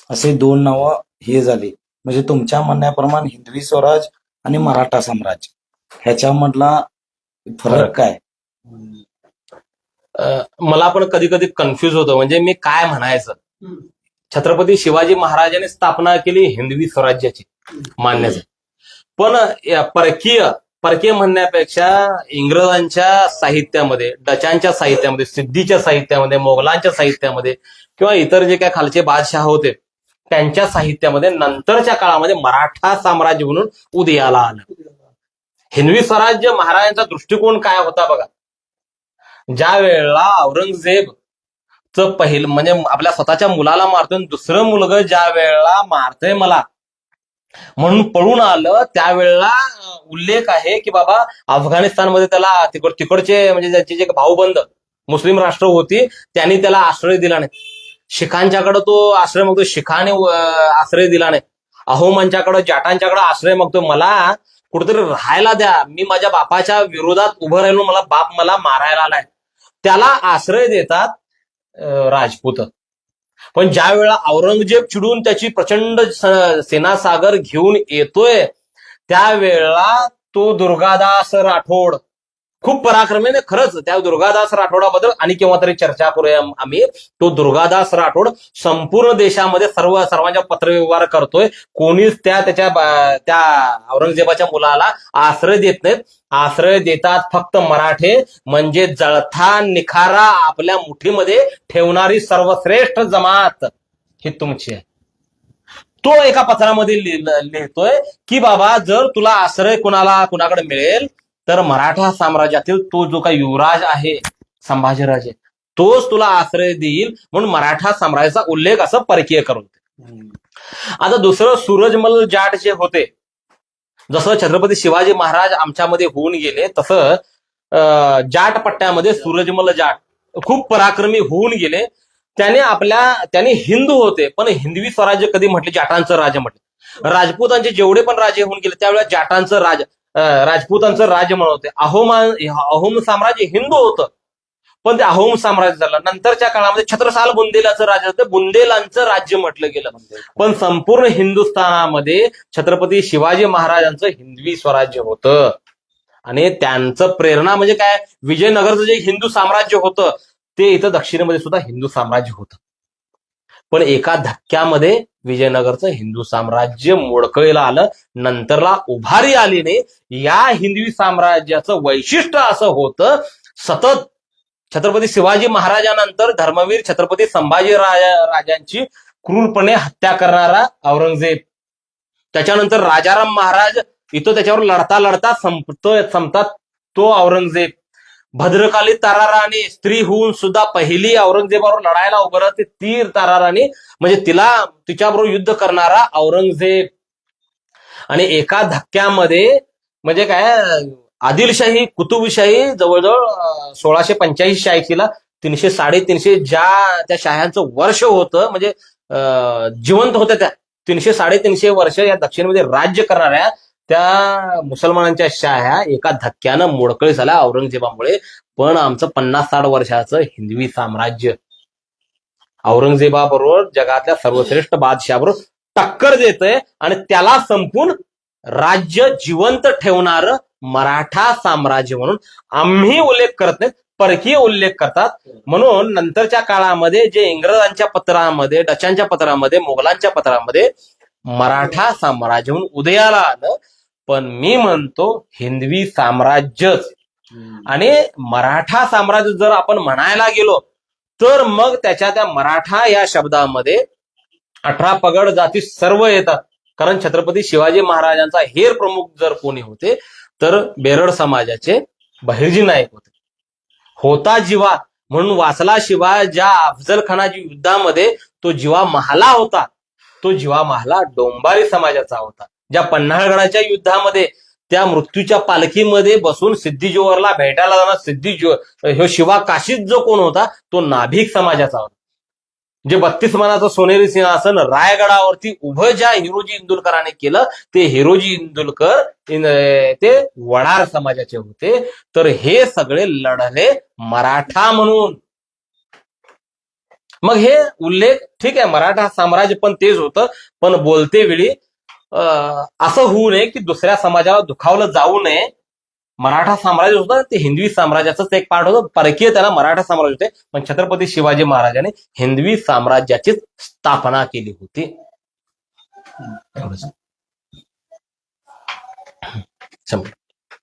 असे 2 नावं हे झाली. म्हणजे तुमच्या म्हणण्याप्रमाणे हिंदवी स्वराज आणि मराठा साम्राज्य ह्याच्यामधला फरक काय? मला पण कधी कधी कन्फ्युज होतं, म्हणजे मी काय म्हणायचं. छत्रपती शिवाजी महाराजांनी स्थापना केली हिंदवी स्वराज्याची, मान्यच आहे. पण परकीय म्हणण्यापेक्षा इंग्रजांच्या साहित्यामध्ये, डचांच्या साहित्यामध्ये, सिद्धीच्या साहित्यामध्ये, मोगलांच्या साहित्यामध्ये किंवा इतर जे काही खालचे बादशाह होते त्यांच्या साहित्यामध्ये नंतरच्या काळामध्ये मराठा साम्राज्य म्हणून उदयाला आलं. हिंदवी स्वराज्य महाराजांचा दृष्टिकोन काय होता बघा. ज्या वेळेला औरंगजेबचं पहिलं म्हणजे आपल्या स्वतःच्या मुलाला मारतोय, दुसरं मुलगा ज्या वेळेला मारतंय मला म्हणून पळून आलं, त्यावेळेला उल्लेख आहे की बाबा अफगाणिस्तानमध्ये त्याला तिकडचे म्हणजे त्याचे जे भाऊबंद मुस्लिम राष्ट्र होती त्यांनी त्याला आश्रय दिला नाही. शिखांच्याकडे तो आश्रय मागतो, शिखाने आश्रय दिला नाही. अहोमांच्याकडे, जाटांच्याकडे आश्रय मागतो, मला कुठेतरी राहायला द्या, मी माझ्या बापाच्या विरोधात उभं राहिलो, बाप मला मारायला आलाय. त्याला आश्रय देतात राजपूत. पण ज्या वेळेला औरंगजेब चिडून त्याची प्रचंड सेनासागर घेऊन येतोय त्यावेळेला तो दुर्गादास राठोड खूप पराक्रमी आहे खरंच. त्या दुर्गादास राठोडाबद्दल आणि केव्हा तरी चर्चा करूया आम्ही. तो दुर्गादास राठोड संपूर्ण देशामध्ये सर्वांच्या पत्रव्यवहार करतोय. कोणीच त्या औरंगजेबाच्या मुलाला आश्रय देत नाहीत. आश्रय देतात फक्त मराठे, म्हणजे जळथा निखारा आपल्या मुठीमध्ये ठेवणारी सर्वश्रेष्ठ जमात ही तुमची आहे. तो एका पत्रामध्ये लिहितोय की बाबा जर तुला आश्रय कुणाकडे मिळेल तर मराठा साम्राज्यातील तो जो काही युवराज आहे संभाजीराजे तोच तुला आश्रय देईल, म्हणून मराठा साम्राज्याचा उल्लेख असं परकीय करून. आता दुसरं सूरजमल जाट जे होते, जसं छत्रपती शिवाजी महाराज आमच्यामध्ये होऊन गेले तसं जाट पट्ट्यामध्ये सूरजमल जाट खूप पराक्रमी होऊन गेले. त्याने हिंदू होते पण हिंदवी स्वराज्य कधी म्हटले, जाटांचं राज्य म्हटले. राजपूतांचे जेवढे पण राजे होऊन गेले त्यावेळेला जाटांचं राजपूतांचं राज्य म्हणत होते. अहोम साम्राज्य हिंदू होतं पण ते अहोम साम्राज्य झालं. नंतरच्या काळामध्ये छत्रसाल बुंदेलाचं राज्य होतं, बुंदेलांचं राज्य म्हटलं गेलं. पण संपूर्ण हिंदुस्थानामध्ये छत्रपती शिवाजी महाराजांचं हिंदवी स्वराज्य होतं. आणि त्यांचं प्रेरणा म्हणजे काय, विजयनगरचं जे हिंदू साम्राज्य होतं ते इथं दक्षिणेमध्ये सुद्धा हिंदू साम्राज्य होतं. पण एका धक्क्यामध्ये विजयनगरचं हिंदू साम्राज्य मोडकळीला आलं, नंतरला उभारी आली नाही. या हिंदवी साम्राज्याचं वैशिष्ट्य असं होतं, सतत छत्रपती शिवाजी महाराजांनंतर धर्मवीर छत्रपती संभाजी राजांची क्रूरपणे हत्या करणारा औरंगजेब, त्याच्यानंतर राजाराम महाराज इथं त्याच्यावर लढता संपतात तो औरंगजेब, भद्रकाली ताराराणी स्त्री होऊन सुद्धा पहिली औरंगजेबावर लढायला उभं राहते ती ताराराणी, म्हणजे तिच्याबरोबर युद्ध करणारा औरंगजेब. आणि एका धक्क्यामध्ये म्हणजे काय, आदिलशाही कुतुबशाही जवळजवळ 1685-86 300-350 ज्या त्या शाह्यांचं वर्ष होतं, म्हणजे जिवंत होत्या त्या 300-350 वर्ष या दक्षिणेमध्ये राज्य करणाऱ्या त्या मुसलमानांच्या शाह्या एका धक्क्यानं मोडकळी झाल्या औरंगजेबामुळे. पण आमचं 50-60 वर्षाचं हिंदवी साम्राज्य औरंगजेबाबरोबर जगातल्या सर्वश्रेष्ठ बादशाहबरोबर टक्कर देतंय आणि त्याला संपून राज्य जिवंत ठेवणारं मराठा साम्राज्य म्हणून आम्ही उल्लेख करत नाहीत, परकीय उल्लेख करतात. म्हणून नंतरच्या काळामध्ये जे इंग्रजांच्या पत्रामध्ये, डचांच्या पत्रामध्ये, मोगलांच्या पत्रामध्ये मराठा साम्राज्य म्हणून उदयाला आलं. पण मी म्हणतो हिंदवी साम्राज्यच. आणि मराठा साम्राज्य जर आपण म्हणायला गेलो तर मग त्या मराठा या शब्दामध्ये 18 पगड जाती सर्व येतात. कारण छत्रपती शिवाजी महाराजांचा हेर प्रमुख जर कोणी होते तर बेरड समाजाचे बहिर्जी नाईक होते. होता जिवा म्हणून वाचला शिवा ज्या अफजल खानाच्या युद्धामध्ये तो जिवा महाला होता, तो जिवा महाला डोंबारी समाजाचा होता. ज्या पन्हाळगडाच्या युद्धामध्ये त्या मृत्यूच्या पालखीमध्ये बसून सिद्धी-जोहरला भेटायला जाणार शिवा काशीद जो कोण होता तो नाभिक समाजाचा होता. जे 32 मानाचं सोनेरी सिंहासन रायगडावरती उभं ज्या हिरोजी इंदुलकरांनी केलं, ते हिरोजी इंदुलकर ते वडार समाजाचे होते. तर हे सगळे लढले मराठा म्हणून. मग हे उल्लेख ठीक आहे, मराठा साम्राज्य पण तेच होतं, पण बोलते वेळी असं होऊ नये की दुसऱ्या समाजाला दुखावलं जाऊ नये. मराठा साम्राज्य होतं ते हिंदवी साम्राज्याचंच एक पार्ट होतं, परकीय त्याला मराठा साम्राज्य होते, पण छत्रपती शिवाजी महाराजांनी हिंदवी साम्राज्याची स्थापना केली होती.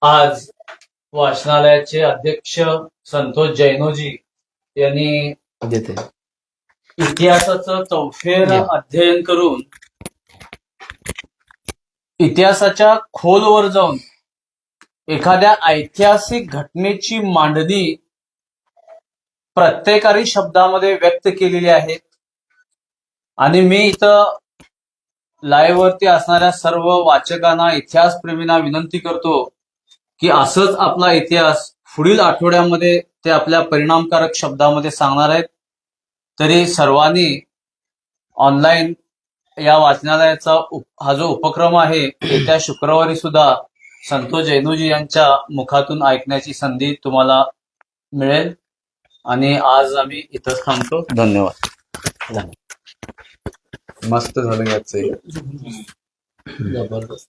आज वाचनालयाचे अध्यक्ष संतोष जैनोजी यांनी देते इतिहासाचं चौफेर अध्ययन करून इतिहासाच्या खोलवर जाऊन एखाद्या ऐतिहासिक घटनेची मांडणी प्रत्येकारी शब्दामध्ये व्यक्त केलेली आहे. आणि मी इथं लाईव्ह वरती असणाऱ्या सर्व वाचकांना, इतिहासप्रेमींना विनंती करतो की असंच आपला इतिहास पुढील आठवड्यामध्ये ते आपल्या परिणामकारक शब्दामध्ये सांगणार आहेत. तरी सर्वांनी ऑनलाईन या वाचनालयाचा हा जो उपक्रम आहे येत्या शुक्रवारी सुद्धा संतोष जैनोजी यांच्या मुखातून ऐकण्याची संधी तुम्हाला मिळेल. आणि आज आम्ही इथंच थांबतो. धन्यवाद. मस्त झालं याचं. जबरदस्त.